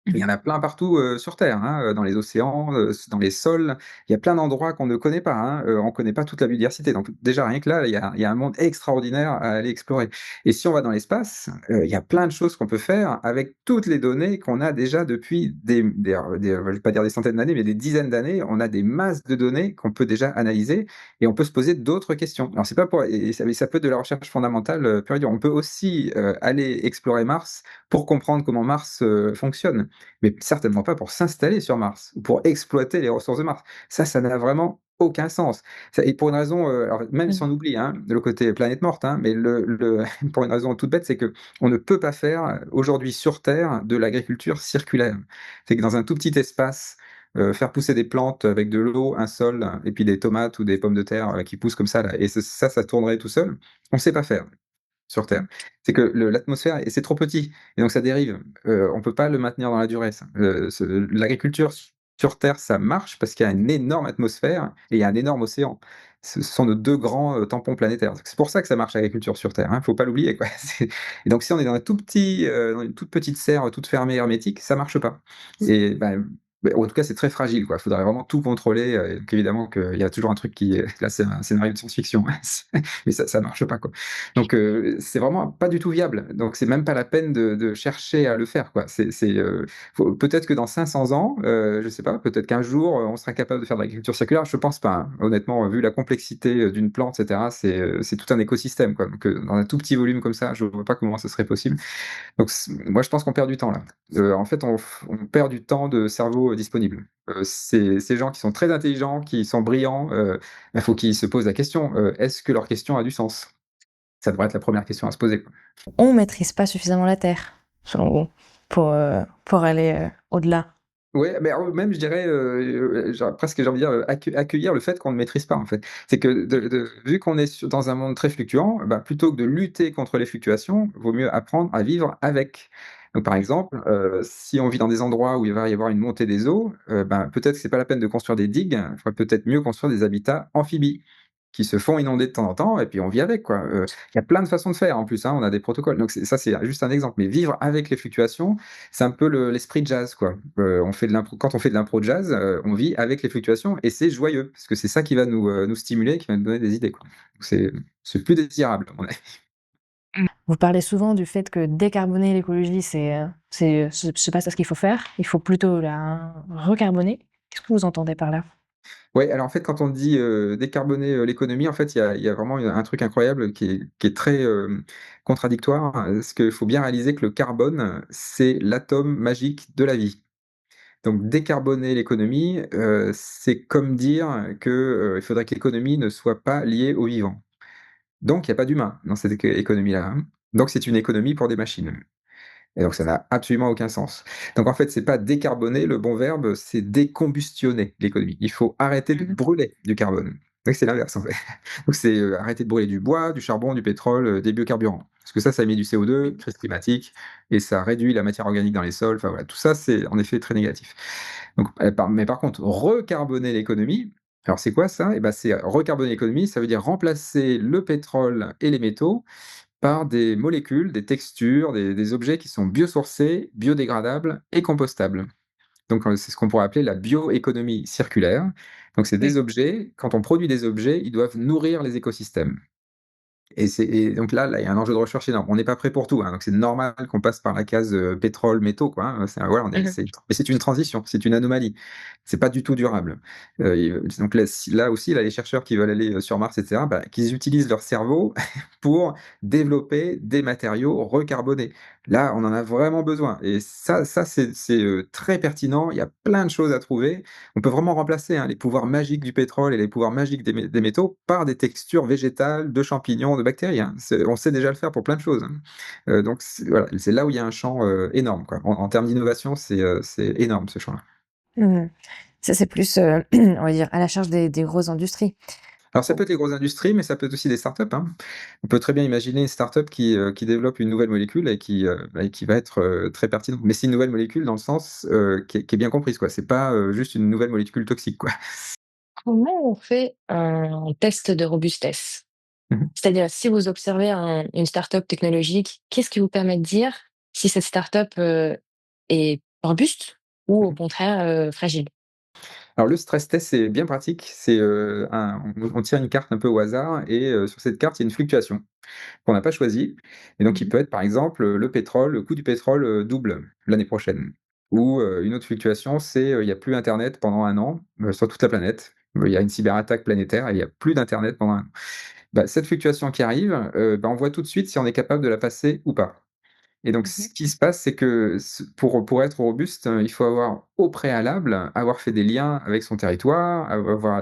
B: il y en a plein partout, sur terre, hein, dans les océans, dans les sols. Il y a plein d'endroits qu'on ne connaît pas, hein, on connaît pas toute la biodiversité. Donc déjà rien que là, il y a un monde extraordinaire à aller explorer et si on va dans l'espace, il y a plein de choses qu'on peut faire avec toutes les données qu'on a déjà depuis je vais pas dire des centaines d'années, mais des dizaines d'années. On a des masses de données qu'on peut déjà analyser et on peut se poser d'autres questions. Alors c'est pas pour et ça peut être de la recherche fondamentale, pure et dure. On peut aussi, aller explorer Mars pour comprendre comment Mars, fonctionne mais certainement pas pour s'installer sur Mars ou pour exploiter les ressources de Mars. Ça n'a vraiment aucun sens. Ça et pour une raison, alors même si
A: Mmh.
B: on oublie, hein, le côté planète morte, hein, mais le pour une raison toute bête, c'est qu'on ne peut pas faire, aujourd'hui sur Terre, de l'agriculture circulaire. C'est que dans un tout petit espace, faire pousser des plantes avec de l'eau, un sol et puis des tomates ou des pommes de terre, qui poussent comme ça là et ça tournerait tout seul. On sait pas faire sur Terre. C'est que l'atmosphère et c'est trop petit et donc ça dérive. On peut pas le maintenir dans la durée ça. L'agriculture sur Terre, ça marche parce qu'il y a une énorme atmosphère et il y a un énorme océan. Ce sont nos 2 grands, tampons planétaires. C'est pour ça que ça marche l'agriculture sur Terre, hein, faut pas l'oublier quoi. Et donc si on est dans un tout petit, dans une toute petite serre, toute fermée hermétique, ça marche pas et en tout cas, c'est très fragile quoi. Il faudrait vraiment tout contrôler, donc évidemment qu'il y a toujours un truc qui, là, c'est un scénario de science-fiction, mais ça marche pas quoi. Donc c'est vraiment pas du tout viable. Donc c'est même pas la peine de chercher à le faire, quoi. Peut-être que dans 500 ans, je sais pas, peut-être qu'un jour, on sera capable de faire de l'agriculture circulaire. Je pense pas, hein. Honnêtement, vu la complexité, d'une plante et cetera, c'est tout un écosystème, quoi. Donc dans un tout petit volume comme ça, je vois pas comment ce serait possible. Donc moi, je pense qu'on perd du temps là. En fait, on perd du temps de cerveau, disponible. Ces gens qui sont très intelligents, qui sont brillants, il faut qu'ils se posent la question, est-ce que leur question a du sens? Ça devrait être la première question à se poser, quoi.
A: On maîtrise pas suffisamment la Terre, selon vous, pour aller, au-delà?
B: Ouais, mais alors même je dirais, genre presque j'ai envie de dire, accueillir le fait qu'on ne maîtrise pas, en fait. C'est que vu qu'on est dans un monde très fluctuant, bah, plutôt que de lutter contre les fluctuations, vaut mieux apprendre à vivre avec. Donc par exemple, si on vit dans des endroits où il va y avoir une montée des eaux, ben, peut-être que c'est pas la peine de construire des digues, il faudrait peut-être mieux construire des habitats amphibies, qui se font inonder de temps en temps et puis on vit avec, quoi. Il y a plein de façons de faire en plus, hein, on a des protocoles. Donc c'est juste un exemple, mais vivre avec les fluctuations, c'est un peu l'esprit jazz, quoi. On fait de l'impro Quand on fait de l'impro jazz, on vit avec les fluctuations et c'est joyeux parce que c'est ça qui va nous stimuler, qui va nous donner des idées, quoi. Donc c'est plus désirable à mon avis.
A: Vous parlez souvent du fait que décarboner l'écologie, c'est pas ça ce qu'il faut faire. Il faut plutôt la recarboner. Qu'est-ce que vous entendez par là?
B: Ouais, alors en fait, quand on dit, décarboner, l'économie, en fait, il y a vraiment un truc incroyable qui est très, contradictoire. Parce qu'il faut bien réaliser que le carbone, c'est l'atome magique de la vie. Donc décarboner l'économie, c'est comme dire que, il faudrait que l'économie ne soit pas liée au vivant. Donc il y a pas d'humain dans cette économie-là, hein. Donc c'est une économie pour des machines. Et donc ça n'a absolument aucun sens. Donc en fait, c'est pas décarboner, le bon verbe, c'est décombustionner l'économie. Il faut arrêter de
A: Mmh.
B: brûler du carbone. Donc c'est l'inverse en fait. Donc c'est, arrêter de brûler du bois, du charbon, du pétrole, des biocarburants. Parce que ça émet du CO2,
A: Oui.
B: crise climatique et ça réduit la matière organique dans les sols. Enfin voilà, tout ça, c'est en effet très négatif. Donc, mais par contre, recarboner l'économie, alors c'est quoi ça? Et ben, c'est recarboner l'économie, ça veut dire remplacer le pétrole et les métaux par des molécules, des textures, des objets qui sont biosourcés, biodégradables et compostables. Donc, c'est ce qu'on pourrait appeler la bioéconomie circulaire. Donc c'est des
A: Oui.
B: objets, quand on produit des objets, ils doivent nourrir les écosystèmes. Et donc là, il y a un enjeu de recherche énorme. On n'est pas prêt pour tout, hein, donc c'est normal qu'on passe par la case, pétrole, métaux, quoi, hein. C'est voilà,
A: Mmh.
B: c'est une transition, c'est une anomalie. C'est pas du tout durable. Donc là aussi, là, les chercheurs qui veulent aller, sur Mars et cetera, bah, qu'ils utilisent leur cerveau pour développer des matériaux recarbonés. Là, on en a vraiment besoin et ça c'est, très pertinent. Il y a plein de choses à trouver. On peut vraiment remplacer, hein, les pouvoirs magiques du pétrole et les pouvoirs magiques des métaux par des textures végétales, de champignons, de bactéries, hein. On sait déjà le faire pour plein de choses, hein. Donc voilà, c'est là où il y a un champ, énorme, quoi. En termes d'innovation, c'est énorme ce champ-là.
A: Mmh. Ça, c'est plus, on va dire à la charge des grosses industries.
B: Alors ça peut être les grosses industries, mais ça peut être aussi des startups, hein. On peut très bien imaginer une startup qui développe une nouvelle molécule et qui va être, très pertinente. Mais c'est une nouvelle molécule dans le sens, qui est bien comprise, quoi. C'est pas, juste une nouvelle molécule toxique, quoi.
A: Comment on fait un test de robustesse?
B: Mmh mh.
A: C'est-à-dire, si vous observez une start-up technologique, qu'est-ce qui vous permet de dire si cette start-up, est robuste ou au
B: Mmh.
A: contraire, fragile?
B: Alors le stress test, c'est bien pratique. C'est, on tire une carte un peu au hasard et sur cette carte, il y a une fluctuation qu'on n'a pas choisie et donc il
A: Mmh.
B: peut être par exemple, le pétrole, le coût du pétrole, double l'année prochaine ou une autre fluctuation, c'est, il y a plus internet pendant 1 an, sur toute la planète. Il y a une cyberattaque planétaire et il y a plus d'internet pendant 1 an. Bah, cette fluctuation qui arrive, bah, on voit tout de suite si on est capable de la passer ou pas. Et donc
A: Mmh.
B: ce qui se passe, c'est que pour être robuste, il faut avoir au préalable, avoir fait des liens avec son territoire,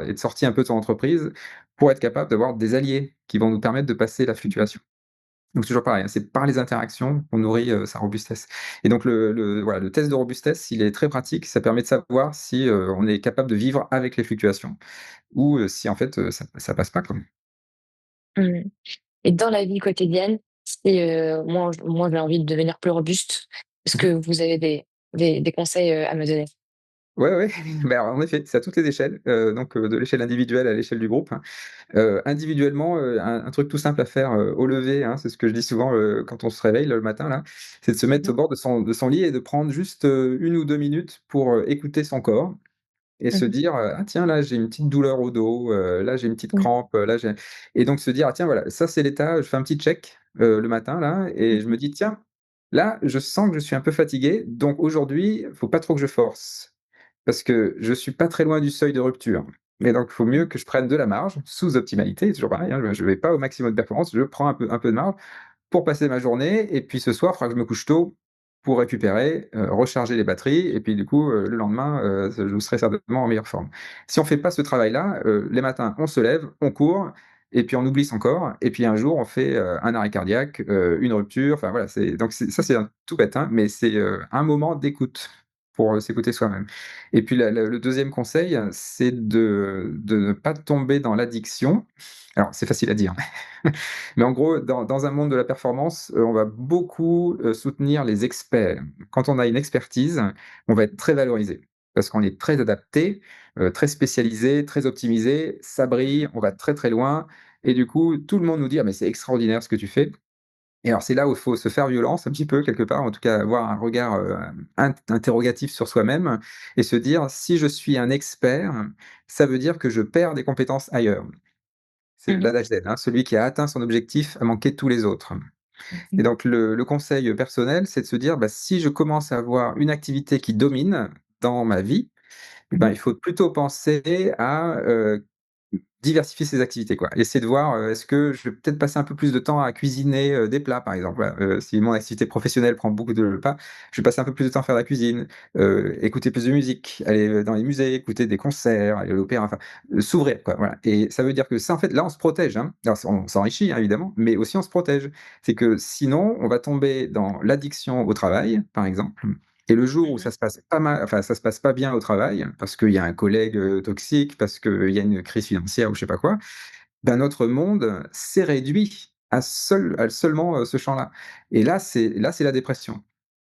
B: être sorti un peu de son entreprise pour être capable d'avoir des alliés qui vont nous permettre de passer la fluctuation. Donc toujours pareil, hein, c'est par les interactions qu'on nourrit, sa robustesse. Et donc voilà, le test de robustesse, il est très pratique, ça permet de savoir si, on est capable de vivre avec les fluctuations ou, si en fait, ça passe pas, quoi.
A: Mmh. Et dans la vie quotidienne, si, moi j'ai envie de devenir plus robuste, est-ce que vous avez des conseils, à me donner?
B: Ouais, ouais, bah, alors, en effet, c'est à toutes les échelles, donc de l'échelle individuelle à l'échelle du groupe, hein. Individuellement, un truc tout simple à faire, au lever, hein, c'est ce que je dis souvent, quand on se réveille le matin là, c'est de se mettre au
A: Mmh.
B: bord de son lit et de prendre juste, 1 ou 2 minutes pour, écouter son corps et se
A: Mmh.
B: dire, «Ah tiens, là, j'ai une petite douleur au dos, là, j'ai une petite
A: Mmh.
B: crampe, là, j'ai» et donc se dire: «Ah tiens, voilà, ça c'est l'état», je fais un petit check, le matin là et je me
A: Mmh.
B: dis: «Tiens, là, je sens que je suis un peu fatigué, donc aujourd'hui, faut pas trop que je force». Parce que je suis pas très loin du seuil de rupture. Mais donc, il faut mieux que je prenne de la marge, sous optimalité, toujours pareil, hein, je vais pas au maximum de performance, je prends un peu de marge pour passer ma journée et puis ce soir, il faudra que je me couche tôt pour récupérer, recharger les batteries et puis du coup, le lendemain, je serai certainement en meilleure forme. Si on fait pas ce travail-là, les matins, on se lève, on court et puis on oublie son corps et puis un jour on fait, un arrêt cardiaque, une rupture, enfin voilà, c'est un tout bête, hein, mais c'est, un moment d'écoute pour, s'écouter soi-même. Et puis le 2e conseil, c'est de ne pas tomber dans l'addiction. Alors c'est facile à dire. Mais en gros, dans un monde de la performance, on va beaucoup, soutenir les experts. Quand on a une expertise, on va être très valorisé parce qu'on est très adapté, très spécialisé, très optimisé, ça brille, on va très, très loin et du coup, tout le monde nous dit: «Ah mais c'est extraordinaire ce que tu fais». Et alors c'est là où il faut se faire violence un petit peu quelque part, en tout cas avoir un regard, interrogatif sur soi-même et se dire: «Si je suis un expert, ça veut dire que je perds des compétences ailleurs». C'est
A: Mmh.
B: l'adage zen, hein, celui qui a atteint son objectif a manqué tous les autres. Et
A: Mmh.
B: donc le conseil personnel, c'est de se dire: «Bah, si je commence à avoir une activité qui domine dans ma vie, eh ben,
A: Mmh.
B: il faut plutôt penser à, diversifier ses activités, quoi. Essayer de voir, est-ce que je vais peut-être passer un peu plus de temps à cuisiner, des plats, par exemple, voilà, si mon activité professionnelle prend beaucoup de pas, je vais passer un peu plus de temps à faire la cuisine, écouter plus de musique, aller, dans les musées, écouter des concerts, aller à l'opéra, enfin, s'ouvrir, quoi, voilà et ça veut dire que ça, en fait, là, on se protège, hein. Alors on s'enrichit, hein, évidemment, mais aussi on se protège. C'est que sinon, on va tomber dans l'addiction au travail, par exemple et le jour où ça
C: Mmh.
B: se passe pas mal enfin, ça se passe pas bien au travail, parce qu'il y a un collègue, toxique, parce qu'il y a une crise financière ou je sais pas quoi, ben, notre monde s'est réduit à seulement, ce champ-là et là, c'est la dépression.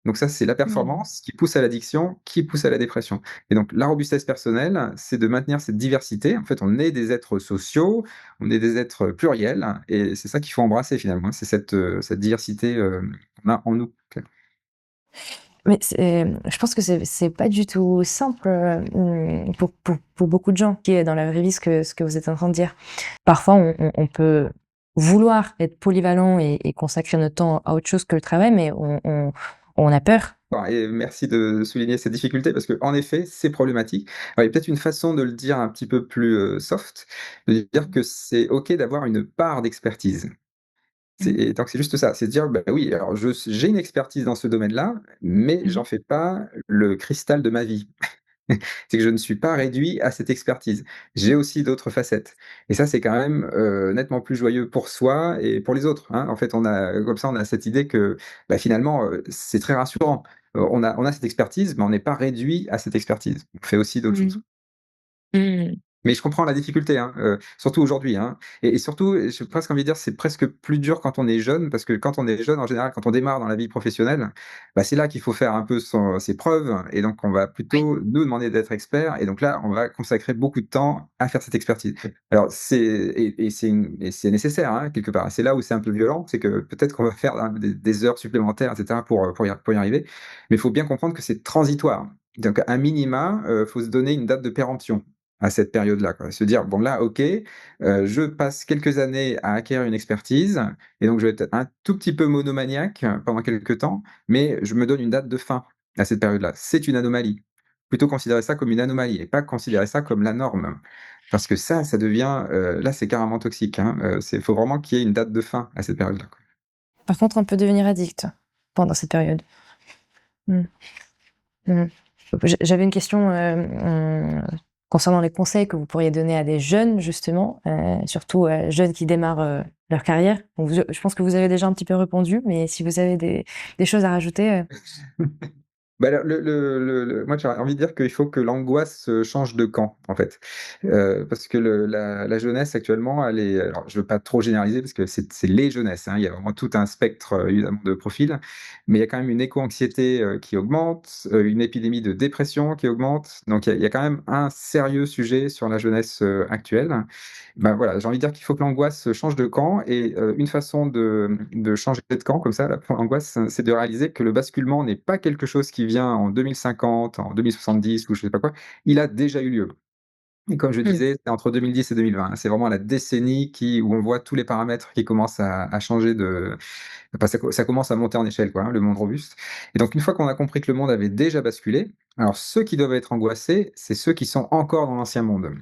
B: Donc ça, c'est la
C: Mmh.
B: performance qui pousse à l'addiction, qui pousse à la dépression et donc la robustesse personnelle, c'est de maintenir cette diversité. En fait, on est des êtres sociaux, on est des êtres pluriels et c'est ça qu'il faut embrasser finalement, hein. C'est cette diversité, qu'on a en nous.
A: Mais je pense que c'est pas du tout simple, pour beaucoup de gens qui est dans la vraie vie ce que vous êtes en train de dire. Parfois on peut vouloir être polyvalent et consacrer notre temps à autre chose que le travail, mais on a peur.
B: Bon et merci de souligner cette difficulté parce qu'en effet, c'est problématique. Alors, il y a peut-être une façon de le dire un petit peu plus, soft, de dire que c'est OK d'avoir une part d'expertise.
C: Mmh.
B: Donc c'est juste ça, c'est de dire: «Bah, oui, alors j'ai une expertise dans ce domaine-là, mais
C: Mmh
B: j'en
C: mh.
B: fais pas le cristal de ma vie». C'est que je ne suis pas réduit à cette expertise. J'ai aussi d'autres facettes et ça, c'est quand même, nettement plus joyeux pour soi et pour les autres, hein. En fait, on a cette idée que, bah, finalement, c'est très rassurant. On a cette expertise, mais on n'est pas réduit à cette expertise. On fait aussi d'autres choses.
C: Mmh. Mmh.
B: Mais je comprends la difficulté, hein, surtout aujourd'hui, hein et surtout, j'ai presque envie de dire, c'est presque plus dur quand on est jeune parce que quand on est jeune, en général, quand on démarre dans la vie professionnelle, bah, c'est là qu'il faut faire un peu ses preuves et donc on va
C: Oui.
B: plutôt nous demander d'être expert et donc là, on va consacrer beaucoup de temps à faire cette expertise. Alors c'est nécessaire, hein, quelque part. C'est là où c'est un peu violent, c'est que peut-être qu'on va faire, hein, des heures supplémentaires et cetera pour y arriver, mais il faut bien comprendre que c'est transitoire. Donc à minima, faut se donner une date de péremption à cette période-là, quoi. Se dire: «Bon là, OK, je passe quelques années à acquérir une expertise et donc je vais être un tout petit peu monomaniaque pendant quelque temps, mais je me donne une date de fin à cette période-là». C'est une anomalie. Plutôt considérer ça comme une anomalie et pas considérer ça comme la norme. Parce que ça devient, là, c'est carrément toxique, hein, faut vraiment qu'il y ait une date de fin à cette période-là, quoi.
A: Par contre, on peut devenir addict pendant cette période. Mmh. Mmh. J'avais une question, concernant les conseils que vous pourriez donner à des jeunes justement, surtout, jeunes qui démarrent, leur carrière. Donc je pense que vous avez déjà un petit peu répondu, mais si vous avez des choses à rajouter,
B: Bah, moi, j'ai envie de dire qu'il faut que l'angoisse, change de camp, en fait. Parce que la jeunesse actuellement, elle est alors je veux pas trop généraliser parce que c'est les jeunesses, hein, il y a vraiment tout un spectre, évidemment de profils, mais il y a quand même une éco-anxiété, qui augmente, une épidémie de dépression qui augmente, donc il y a quand même un sérieux sujet sur la jeunesse, actuelle. Ben voilà, j'ai envie de dire qu'il faut que l'angoisse change de camp et une façon de changer de camp comme ça, là, pour l'angoisse, c'est de réaliser que le basculement n'est pas quelque chose qui vient en 2050, en 2070 ou je sais pas quoi, il a déjà eu lieu et comme je
C: Mmh.
B: disais, c'est entre 2010 et 2020, hein. C'est vraiment la décennie où on voit tous les paramètres qui commencent à changer enfin ça commence à monter en échelle quoi, hein, le monde robuste et donc une fois qu'on a compris que le monde avait déjà basculé, alors ceux qui doivent être angoissés, c'est ceux qui sont encore dans l'ancien monde.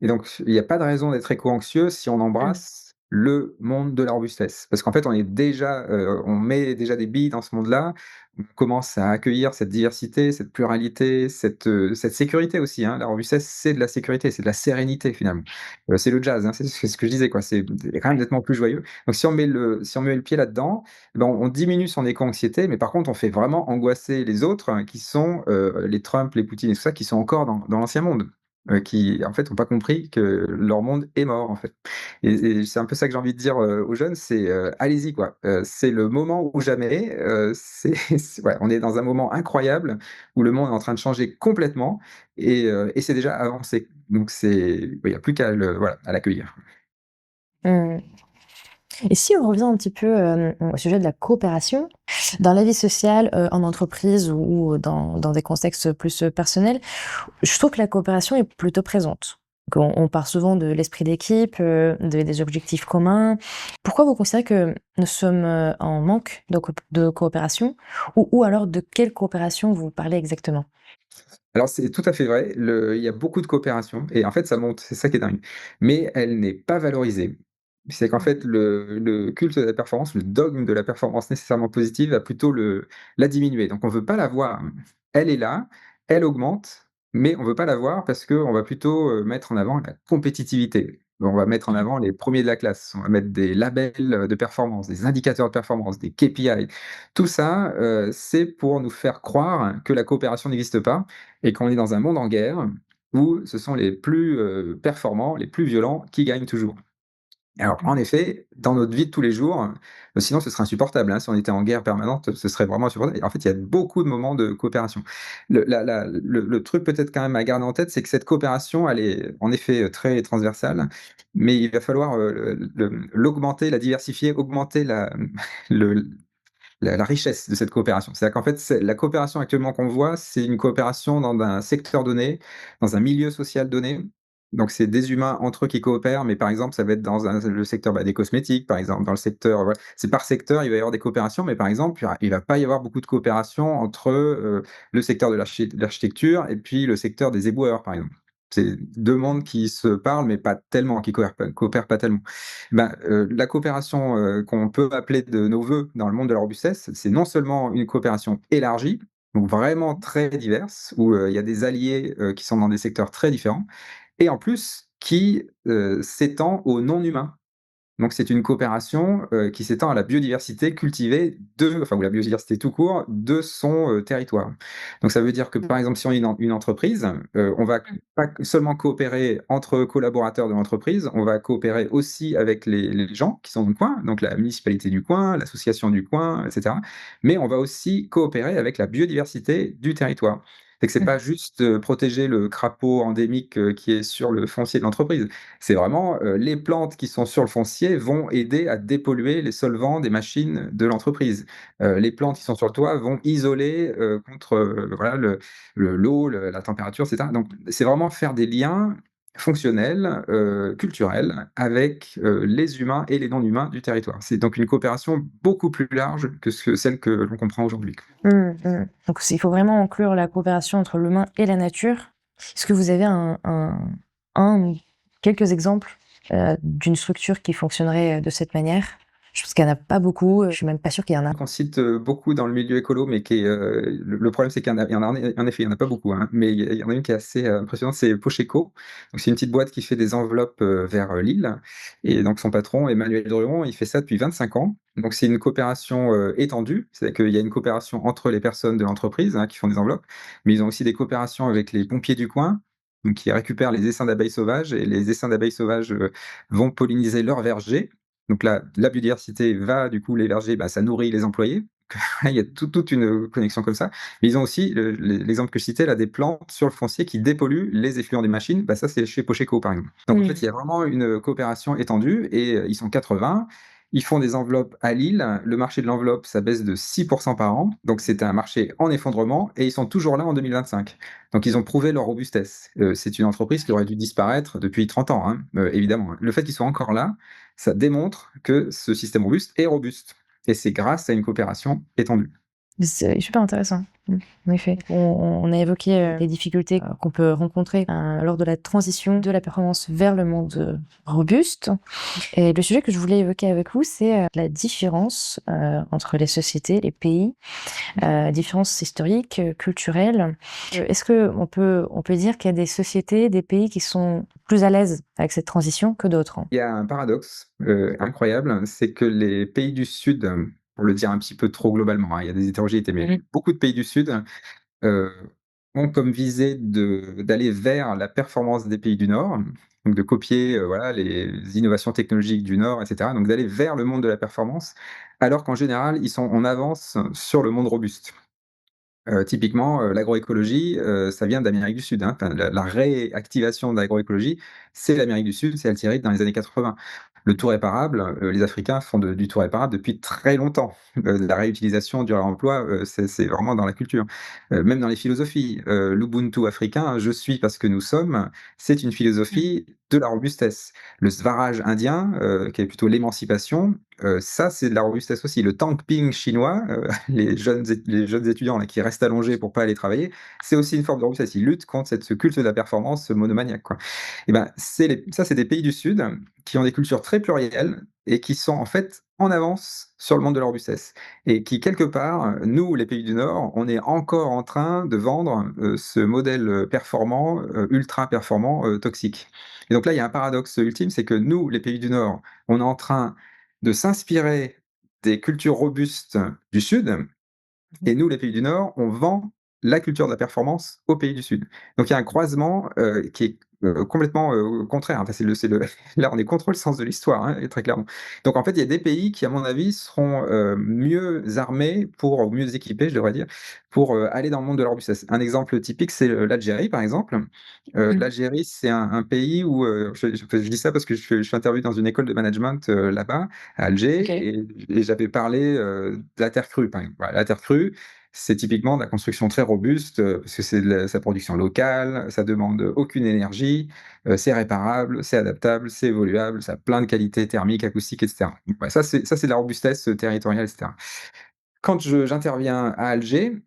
B: Et donc, il n'y a pas de raison d'être éco-anxieux si on
C: Mmh.
B: embrasse le monde de la robustesse. Parce qu'en fait, on met déjà des billes dans ce monde-là. On commence à accueillir cette diversité, cette pluralité, cette sécurité aussi, hein. La robustesse, c'est de la sécurité, c'est de la sérénité finalement. C'est le jazz, hein, c'est ce que je disais quoi, c'est quand même nettement plus joyeux. Donc si on met le pied là-dedans, eh ben, on diminue son éco-anxiété, mais par contre, on fait vraiment angoisser les autres, hein, qui sont, les Trump, les Poutine et tout ça, qui sont encore dans l'ancien monde qui en fait ont pas compris que leur monde est mort en fait et c'est un peu ça que j'ai envie de dire, aux jeunes, c'est, allez-y quoi, c'est le moment ou jamais, c'est ouais, on est dans un moment incroyable où le monde est en train de changer complètement et c'est déjà avancé. Donc il y a plus qu'à voilà, à l'accueillir.
A: mmh. Et si on revient un petit peu, au sujet de la coopération, dans la vie sociale, en entreprise ou dans des contextes plus, personnels, je trouve que la coopération est plutôt présente. On parle souvent de l'esprit d'équipe, des objectifs communs. Pourquoi vous considérez que nous sommes, en manque de coopération? Ou alors de quelle coopération vous parlez exactement?
B: Alors c'est tout à fait vrai, il y a beaucoup de coopération et en fait ça monte, c'est ça qui est dingue. Mais elle n'est pas valorisée. C'est qu'en fait le culte de la performance, le dogme de la performance nécessairement positive va plutôt la diminuer. Donc on veut pas la voir. Elle est là, elle augmente, mais on veut pas la voir parce qu'on va plutôt, mettre en avant la compétitivité. On va mettre en
A: Mmh.
B: avant les premiers de la classe, on va mettre des labels, de performance, des indicateurs de performance, des KPI. Tout ça, c'est pour nous faire croire que la coopération n'existe pas et qu'on est dans un monde en guerre où ce sont les plus, performants, les plus violents qui gagnent toujours. Alors, en effet, dans notre vie de tous les jours, sinon ce serait insupportable, hein, si on était en guerre permanente, ce serait vraiment insupportable. Et en fait, il y a beaucoup de moments de coopération. Le truc peut-être quand même à garder en tête, c'est que cette coopération, elle est en effet, très transversale, mais il va falloir, l'augmenter, la diversifier, augmenter le la richesse de cette coopération. C'est-à-dire qu'en fait, c'est la coopération actuellement qu'on voit, c'est une coopération dans un secteur donné, dans un milieu social donné. Donc c'est des humains entre eux qui coopèrent, mais par exemple, ça va être dans le secteur, des cosmétiques, par exemple, dans le secteur, voilà. C'est par secteur, il va y avoir des coopérations, mais par exemple, il va pas y avoir beaucoup de coopération entre, le secteur de l'architecture et puis le secteur des éboueurs, par exemple. C'est 2 mondes qui se parlent, mais pas tellement, qui coopèrent pas tellement. La coopération, qu'on peut appeler de nos vœux dans le monde de la robustesse, c'est non seulement une coopération élargie, donc vraiment très diverse, où, il y a des alliés, qui sont dans des secteurs très différents et en plus qui, s'étend aux non humains. Donc c'est une coopération, qui s'étend à la biodiversité cultivée ou la biodiversité tout court, de son, territoire. Donc ça veut dire que, par exemple, si on est une entreprise, on va pas seulement coopérer entre collaborateurs de l'entreprise, on va coopérer aussi avec les gens qui sont dans le coin, donc la municipalité du coin, l'association du coin, et cetera. Mais on va aussi coopérer avec la biodiversité du territoire. C'est que c'est pas juste, protéger le crapaud endémique, qui est sur le foncier de l'entreprise. C'est vraiment, les plantes qui sont sur le foncier vont aider à dépolluer les solvants des machines de l'entreprise. Les plantes qui sont sur le toit vont isoler, contre, voilà l'eau, la température et cetera. Donc c'est vraiment faire des liens fonctionnels, culturels avec, les humains et les non humains du territoire. C'est donc une coopération beaucoup plus large que celle que l'on comprend aujourd'hui.
A: Donc il faut vraiment inclure la coopération entre l'humain et la nature. Est-ce que vous avez un ou quelques exemples, d'une structure qui fonctionnerait, de cette manière? Je pense qu'il y en a pas beaucoup, je suis même pas sûre qu'il y en a.
B: Qu'on cite, beaucoup dans le milieu écolo, mais qui est, le problème, c'est qu'il y en a en effet, il y en a pas beaucoup, hein, mais il y en a une qui est assez, impressionnante, c'est Pocheco. Donc c'est une petite boîte qui fait des enveloppes, vers, Lille et donc son patron, Emmanuel Druon, il fait ça depuis 25 ans. Donc c'est une coopération, étendue, c'est-à-dire qu'il y a une coopération entre les personnes de l'entreprise, hein, qui font des enveloppes, mais ils ont aussi des coopérations avec les pompiers du coin, donc qui récupèrent les essaims d'abeilles sauvages et les essaims d'abeilles sauvages, vont polliniser leurs vergers. Donc la biodiversité va du coup les vergers, ça nourrit les employés. Il y a toute une connexion comme ça. Mais ils ont aussi l'exemple que je citais là, des plantes sur le foncier qui dépolluent les effluents des machines. Ça c'est chez Pocheco par exemple. Donc en fait, il y a vraiment une coopération étendue et ils sont 80. Ils font des enveloppes à Lille. Le marché de l'enveloppe, ça baisse de 6 par an. Donc c'est un marché en effondrement et ils sont toujours là en 2025. Donc ils ont prouvé leur robustesse. C'est une entreprise qui aurait dû disparaître depuis 30 ans, hein, évidemment. Le fait qu'ils soient encore là, ça démontre que ce système robuste est robuste et c'est grâce à une coopération étendue.
A: C'est super intéressant. En effet. On a évoqué, les difficultés, qu'on peut rencontrer, lors de la transition de la performance vers le monde, robuste. Et le sujet que je voulais évoquer avec vous, c'est, la différence, entre les sociétés, les pays, différences historiques, culturelles. Est-ce qu'on peut dire qu'il y a des sociétés, des pays qui sont plus à l'aise avec cette transition que d'autres?
B: Il y a un paradoxe, incroyable, c'est que les pays du Sud, pour le dire un petit peu trop globalement, hein, il y a des hétérogénéités, mais beaucoup de pays du Sud, heu, ont comme visée d'aller vers la performance des pays du Nord, donc de copier, voilà, les innovations technologiques du Nord et cetera, donc d'aller vers le monde de la performance, alors qu'en général, ils sont en avance sur le monde robuste. Typiquement, l'agroécologie, ça vient d'Amérique du Sud, hein. Enfin la réactivation de l'agroécologie, c'est l'Amérique du Sud, c'est Altieri dans les années 80. Le tout réparable, les Africains font du tout réparable depuis très longtemps. La réutilisation, du réemploi, c'est vraiment dans la culture. Même dans les philosophies, l'ubuntu africain, «je suis parce que nous sommes», c'est une
C: Mmh.
B: philosophie de la robustesse. Le Swaraj indien, qui est plutôt l'émancipation, ça c'est de la robustesse aussi. Le tangping chinois, les jeunes étudiants là qui restent allongés pour pas aller travailler, c'est aussi une forme de robustesse. Ils luttent contre ce culte de la performance monomaniaque, quoi. Et ben, c'est des pays du Sud qui ont des cultures très plurielles et qui sont en fait en avance sur le monde de la robustesse et qui quelque part, nous, les pays du Nord, on est encore en train de vendre, ce modèle, performant, ultra performant, toxique. Et donc là, il y a un paradoxe ultime, c'est que nous, les pays du Nord, on est en train de s'inspirer des cultures robustes du Sud et nous, les pays du Nord, on vend la culture de la performance aux pays du Sud. Donc il y a un croisement, qui est, complètement, contraire. Enfin, c'est le là, on est contre le sens de l'histoire, hein, très clairement. Donc en fait, il y a des pays qui, à mon avis, seront, mieux armés pour ou mieux équipés, je devrais dire, pour, aller dans le monde de la robustesse. Un exemple typique, c'est, l'Algérie, par exemple.
C: Mmh.
B: L'Algérie, c'est un pays où, je dis ça parce que je suis intervenu dans une école de management, là-bas, à Alger
C: OK.
B: et j'avais parlé, de la terre crue, par exemple. Voilà, la terre crue, c'est typiquement de la construction très robuste, parce que c'est de sa production locale, ça demande aucune énergie, c'est réparable, c'est adaptable, c'est évoluable, ça a plein de qualités thermiques, acoustiques et cetera. Donc ouais, ça c'est de la robustesse, territoriale et cetera. Quand j'interviens à Alger,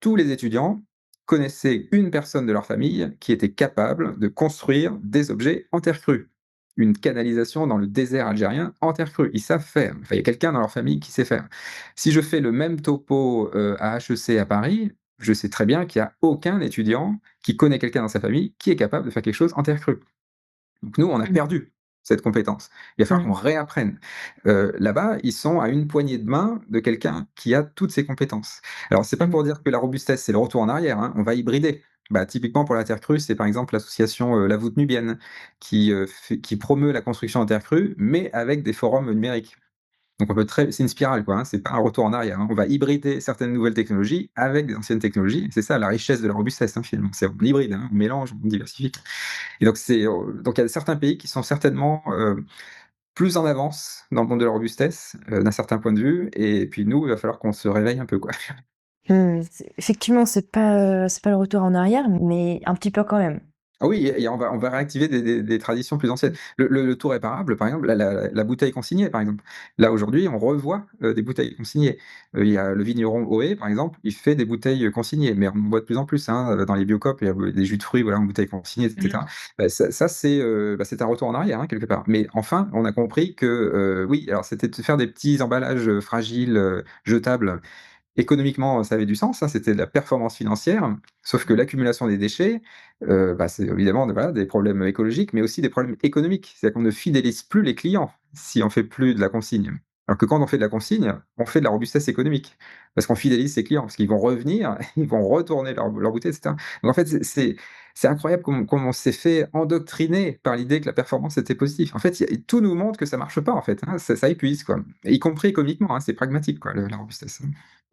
B: tous les étudiants connaissaient une personne de leur famille qui était capable de construire des objets en terre crue. Une canalisation dans le désert algérien en terre crue. Ils savent faire. Enfin, il y a quelqu'un dans leur famille qui sait faire. Si je fais le même topo, à HEC à Paris, je sais très bien qu'il y a aucun étudiant qui connaît quelqu'un dans sa famille qui est capable de faire quelque chose en terre crue. Donc nous, on a
C: Mmh.
B: perdu cette compétence. Il va falloir
C: Mmh.
B: qu'on réapprenne. Là-bas, ils sont à une poignée de main de quelqu'un qui a toutes ces compétences. Alors c'est pas
C: Mmh.
B: pour dire que la robustesse, c'est le retour en arrière, hein, on va hybrider. Bah, typiquement pour la terre crue, c'est par exemple l'association, La Voûte Nubienne qui promeut la construction en terre crue, mais avec des forums numériques. Donc on peut très c'est une spirale quoi, hein, c'est pas un retour en arrière, hein. On va hybrider certaines nouvelles technologies avec des anciennes technologies. C'est ça la richesse de la robustesse, hein, finalement. C'est on hybride, hein, on mélange, on diversifie. Et donc il y a certains pays qui sont certainement, plus en avance dans le monde de la robustesse, d'un certain point de vue et puis nous, il va falloir qu'on se réveille un peu, quoi.
A: C'est effectivement, c'est pas le retour en arrière, mais un petit peu quand même.
B: Ah oui et on va réactiver des traditions plus anciennes. Le tout réparable, par exemple, la bouteille consignée, par exemple. Là, aujourd'hui, on revoit, des bouteilles consignées. Il y a le vigneron Ohé, par exemple, il fait des bouteilles, consignées, mais on en voit de plus en plus, hein, dans les Biocoop, il y a des jus de fruits, voilà, en bouteilles consignées et
C: Mmh.
B: cetera. Ça c'est, c'est un retour en arrière, hein, quelque part. Mais enfin, on a compris que, oui, alors c'était de faire des petits emballages, fragiles, jetables. Économiquement, ça avait du sens, hein, c'était de la performance financière, sauf que
C: Mmh.
B: l'accumulation des déchets, c'est évidemment voilà, des problèmes écologiques, mais aussi des problèmes économiques. C'est-à-dire qu'on ne fidélise plus les clients si on fait plus de la consigne. Alors que quand on fait de la consigne, on fait de la robustesse économique. Parce qu'on fidélise ses clients, parce qu'ils vont revenir, ils vont retourner leur bouteille, et cetera. Donc en fait, c'est incroyable comment on s'est fait endoctriner par l'idée que la performance était positive. En fait, tout nous montre que ça marche pas, en fait, hein, ça épuise, quoi. Y compris économiquement, hein, c'est pragmatique, quoi, la robustesse.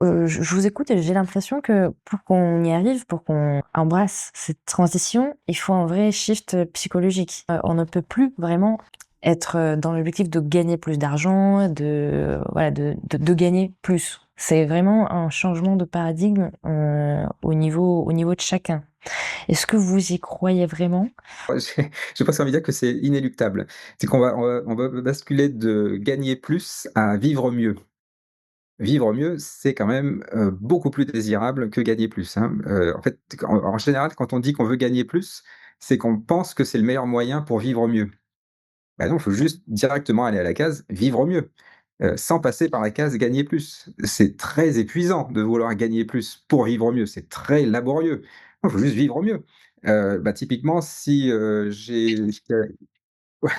A: Je vous écoute et j'ai l'impression que pour qu'on y arrive, pour qu'on embrasse cette transition, il faut un vrai shift, psychologique. On ne peut plus vraiment être, dans l'objectif de gagner plus d'argent, voilà, de gagner plus. C'est vraiment un changement de paradigme, au niveau de chacun. Est-ce que vous y croyez vraiment?
B: Ouais, j'ai presque envie de dire que c'est inéluctable. C'est qu'on va basculer de gagner plus à vivre mieux. Vivre mieux, c'est quand même, beaucoup plus désirable que gagner plus, hein. En fait, en général, quand on dit qu'on veut gagner plus, c'est qu'on pense que c'est le meilleur moyen pour vivre mieux. Bah non, il faut juste directement aller à la case «vivre mieux», sans passer par la case «gagner plus». C'est très épuisant de vouloir gagner plus pour vivre mieux, c'est très laborieux. Non, il faut juste vivre mieux. Typiquement si, Ouais,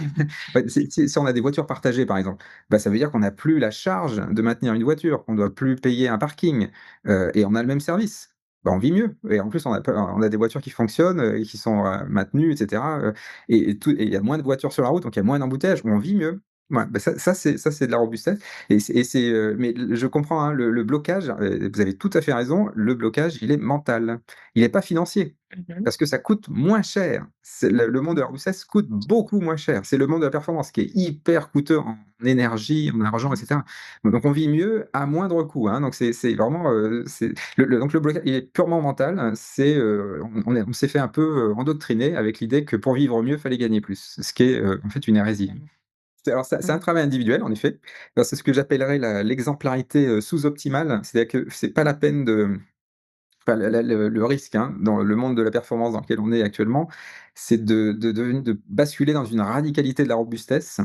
B: ouais, si on a des voitures partagées, par exemple, ça veut dire qu'on n'a plus la charge de maintenir une voiture, qu'on ne doit plus payer un parking, et on a le même service. On vit mieux et en plus on a des voitures qui fonctionnent, et qui sont, maintenues et cetera, et il y a moins de voitures sur la route, donc il y a moins d'embouteillages, on vit mieux. Ouais, bah, ça c'est de la robustesse mais je comprends, hein, le blocage, vous avez tout à fait raison, le blocage, il est mental. Il est pas financier,
C: Mmh mh.
B: parce que ça coûte moins cher. C'est le monde de la robustesse coûte beaucoup moins cher. C'est le monde de la performance qui est hyper coûteux en énergie, en argent et cetera. Donc on vit mieux à moindre coût, hein, donc c'est vraiment, c'est donc le blocage, il est purement mental, hein, on s'est fait un peu, endoctriner avec l'idée que pour vivre mieux, fallait gagner plus, ce qui est, en fait une hérésie. C'est un
C: Mmh.
B: travail individuel en effet. Alors c'est ce que j'appellerais l'exemplarité, sous-optimale. C'est-à-dire que c'est pas la peine de enfin le risque, hein, dans le monde de la performance dans lequel on est actuellement, c'est de basculer dans une radicalité de la robustesse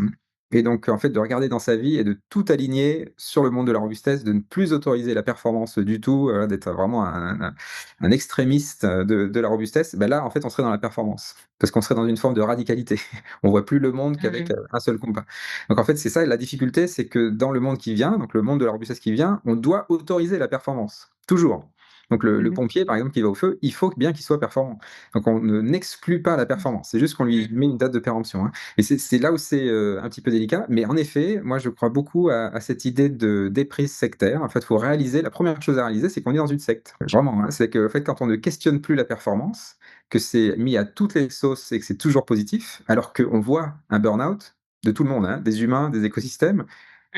B: et donc en fait de regarder dans sa vie et de tout aligner sur le monde de la robustesse, de ne plus autoriser la performance du tout, d'être vraiment un extrémiste, de la robustesse. Bah là, en fait, on serait dans la performance, parce qu'on serait dans une forme de radicalité. On voit plus le monde qu'avec,
C: Mmh.
B: un seul compas. Donc en fait, c'est ça la difficulté, c'est que dans le monde qui vient, donc le monde de la robustesse qui vient, on doit autoriser la performance, toujours. Donc le
C: Mmh.
B: pompier, par exemple, qui va au feu, il faut bien qu'il soit performant. Donc on ne n'exclut pas la performance, c'est juste qu'on lui met une date de péremption, hein. Et c'est là où c'est, un petit peu délicat. Mais en effet, moi je crois beaucoup à cette idée de déprise sectaire. En fait, faut réaliser la première chose à réaliser, c'est qu'on est dans une secte. Vraiment, hein. C'est qu'en fait, quand on ne questionne plus la performance, que c'est mis à toutes les sauces et que c'est toujours positif, alors qu'on voit un burn-out de tout le monde, hein, des humains, des écosystèmes,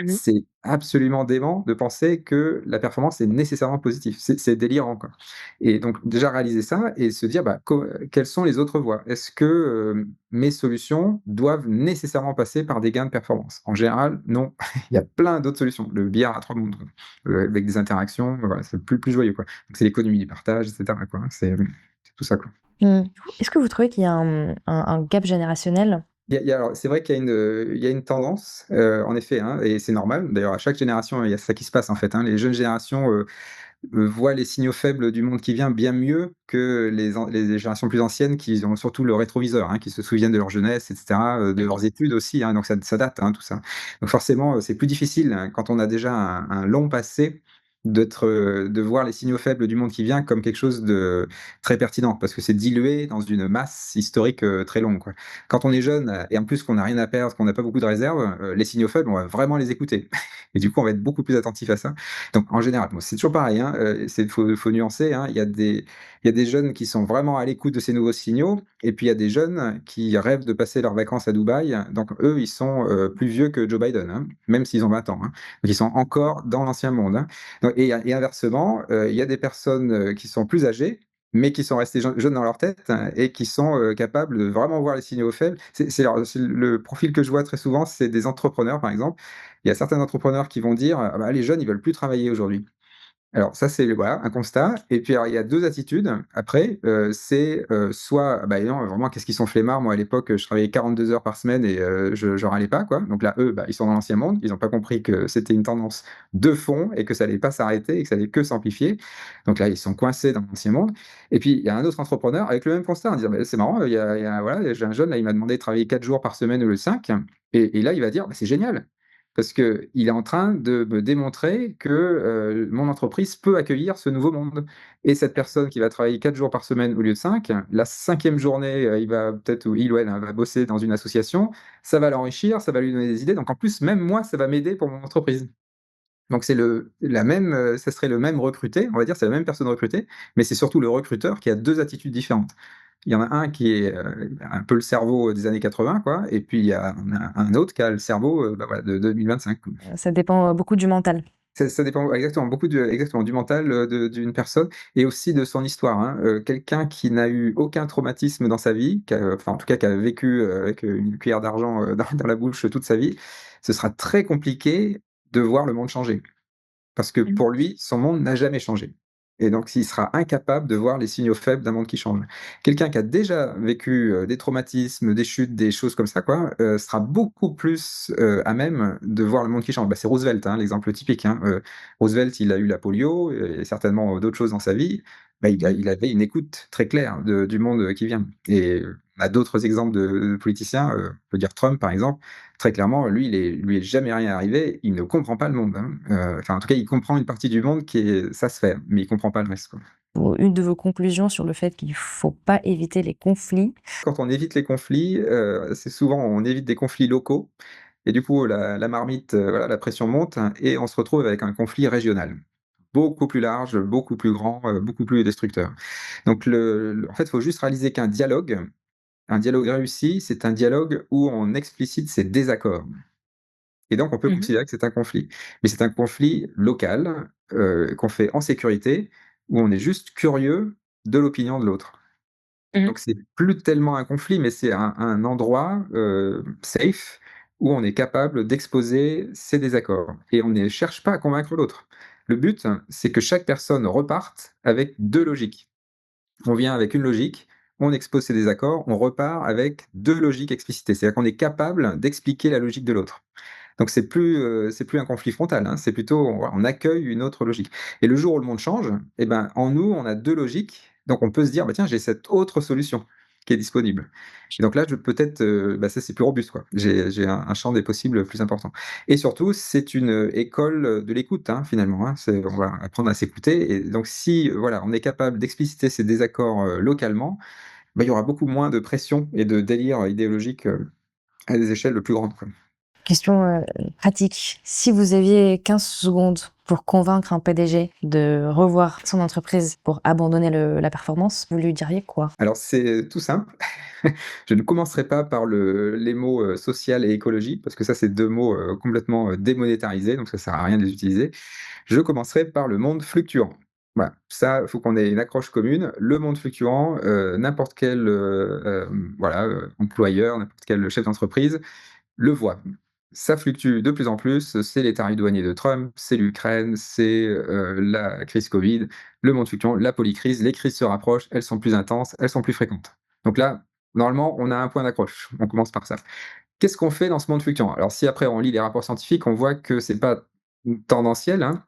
C: Mmh.
B: c'est absolument dément de penser que la performance est nécessairement positive. C'est délirant, quoi. Et donc déjà réaliser ça et se dire, bah, quelles sont les autres voies? Est-ce que, mes solutions doivent nécessairement passer par des gains de performance? En général, non. Il y a plein d'autres solutions. Le billard à 3 mondes, quoi, avec des interactions, voilà, c'est plus joyeux, quoi. Donc c'est l'économie du partage et cetera, quoi, hein. C'est tout ça, quoi.
A: Mmh. Est-ce que vous trouvez qu'il y a un gap générationnel?
B: Il y a alors c'est vrai qu'il y a il y a une tendance, en effet, hein, et c'est normal. D'ailleurs, à chaque génération, il y a ça qui se passe, en fait, hein. Les jeunes générations, voient les signaux faibles du monde qui vient bien mieux que les générations plus anciennes qui ont surtout le rétroviseur, hein, qui se souviennent de leur jeunesse et cetera, de
C: Mmh.
B: leurs études aussi, hein, donc ça date, hein, tout ça. Donc forcément, c'est plus difficile, hein, quand on a déjà un long passé de voir les signaux faibles du monde qui vient comme quelque chose de très pertinent parce que c'est dilué dans une masse historique, très longue, quoi. Quand on est jeune, et en plus qu'on n'a rien à perdre, qu'on n'a pas beaucoup de réserves, les signaux faibles, on va vraiment les écouter et du coup, on va être beaucoup plus attentif à ça. Donc en général, bon, c'est toujours pareil, hein, faut nuancer, hein. Il y a des jeunes qui sont vraiment à l'écoute de ces nouveaux signaux et puis il y a des jeunes qui rêvent de passer leurs vacances à Dubaï. Donc eux, ils sont, plus vieux que Joe Biden, hein, même s'ils ont 20 ans, hein. Donc ils sont encore dans l'ancien monde, hein. Donc et inversement, il y a des personnes, qui sont plus âgées, mais qui sont restées jeunes dans leur tête, hein, et qui sont, capables de vraiment voir les signaux faibles. C'est le profil que je vois très souvent, c'est des entrepreneurs, par exemple. Il y a certains entrepreneurs qui vont dire: «Ah bah, les jeunes, ils veulent plus travailler aujourd'hui». Alors ça, c'est voilà, un constat et puis alors il y a 2 attitudes après, c'est, soit: «Bah, non, vraiment qu'est-ce qu'ils sont flemmards, moi à l'époque, je travaillais 42 heures par semaine et je râlais pas, quoi». Donc là, eux, bah, ils sont dans l'ancien monde, ils ont pas compris que c'était une tendance de fond et que ça allait pas s'arrêter et que ça allait que s'amplifier. Donc là, ils sont coincés dans l'ancien monde et puis il y a un autre entrepreneur avec le même constat, en disant: «Bah, c'est marrant, il y a voilà, j'ai un jeune là, il m'a demandé de travailler 4 jours par semaine au lieu de 5 et là, il va dire: "Bah, c'est génial"». Parce qu'il est en train de me démontrer que, mon entreprise peut accueillir ce nouveau monde et cette personne qui va travailler 4 jours par semaine au lieu de 5, la 5e journée, il va peut-être ou il ou elle, hein, va bosser dans une association, ça va l'enrichir, ça va lui donner des idées, donc en plus, même moi, ça va m'aider pour mon entreprise. Donc c'est la même, ça serait le même recruté, on va dire, c'est la même personne recrutée, mais c'est surtout le recruteur qui a 2 attitudes différentes. Il y en a un qui est, un peu le cerveau des années 80 quoi et puis il y a un autre qui a le cerveau, bah, voilà de 2025 quoi.
A: Ça dépend, beaucoup du mental.
B: Ça dépend exactement, exactement du mental, d'une personne et aussi de son histoire, hein. Quelqu'un qui n'a eu aucun traumatisme dans sa vie, enfin en tout cas qui a vécu, avec, une cuillère d'argent, dans la bouche toute sa vie, ce sera très compliqué de voir le monde changer. Parce que
C: Mmh.
B: pour lui, son monde n'a jamais changé et donc il sera incapable de voir les signaux faibles d'un monde qui change. Quelqu'un qui a déjà vécu, des traumatismes, des chutes, des choses comme ça quoi, sera beaucoup plus, à même de voir le monde qui change. Bah, c'est Roosevelt, hein, l'exemple typique, hein, Roosevelt, il a eu la polio et certainement, d'autres choses dans sa vie. Bah,
C: Mmh.
B: il avait une écoute très claire du monde, qui vient et on a d'autres exemples de politiciens, on peut dire Trump par exemple. Très clairement, lui est jamais rien arrivé, il ne comprend pas le monde, hein. Enfin, en tout cas, il comprend une partie du monde qui est ça se fait, mais il comprend pas le reste, quoi.
A: Une de vos conclusions sur le fait qu'il faut pas éviter les conflits.
B: Quand on évite les conflits, c'est souvent on évite des conflits locaux et du coup la marmite, voilà, la pression monte et on se retrouve avec un conflit régional. Beaucoup plus large, beaucoup plus grand, beaucoup plus destructeur. Donc en fait, il faut juste réaliser qu'un un dialogue réussi, c'est un dialogue où on explicite ses désaccords. Et donc on peut
C: Mmh mh.
B: considérer que c'est un conflit. Mais c'est un conflit local, qu'on fait en sécurité, où on est juste curieux de l'opinion de l'autre.
C: Mmh.
B: Donc c'est plus tellement un conflit, mais c'est un endroit, safe, où on est capable d'exposer ses désaccords et on ne cherche pas à convaincre l'autre. Le but, c'est que chaque personne reparte avec 2 logiques. On vient avec une logique, on expose ses désaccords, on repart avec 2 logiques explicitées. C'est-à-dire qu'on est capable d'expliquer la logique de l'autre. Donc c'est plus un conflit frontal, hein, c'est plutôt on accueille une autre logique. Et le jour où le monde change, et ben, en nous, on a 2 logiques, donc on peut se dire: «Bah, tiens, j'ai cette autre solution qui est disponible». Et donc là, je peut-être, bah, ça c'est plus robuste, quoi. J'ai un champ des possibles plus important. Et surtout, c'est une, école, de l'écoute, hein, finalement, hein. C'est on va apprendre à s'écouter et donc si, voilà, on est capable d'expliciter ces désaccords, localement, bah, il y aura beaucoup moins de pression et de délire idéologique, à des échelles plus grandes, quoi.
A: Question, pratique. Si vous aviez 15 secondes pour convaincre un PDG de revoir son entreprise pour abandonner la performance, vous lui diriez quoi?
B: Alors c'est tout simple. Je ne commencerai pas par les mots, social et écologie, parce que ça, c'est 2 mots, complètement, démonétarisés, donc ça sert à rien de les utiliser. Je commencerai par le monde fluctuant. Voilà, ça, il faut qu'on ait une accroche commune. Le monde fluctuant, n'importe quel, voilà, employeur, n'importe quel chef d'entreprise le voit. Ça fluctue de plus en plus, c'est les tarifs douaniers de Trump, c'est l'Ukraine, c'est, la crise Covid, le monde fluctuant, la polycrise, les crises se rapprochent, elles sont plus intenses, elles sont plus fréquentes. Donc là, normalement, on a un point d'accroche. On commence par ça. Qu'est-ce qu'on fait dans ce monde fluctuant? Alors si après on lit les rapports scientifiques, on voit que c'est pas tendanciel, hein,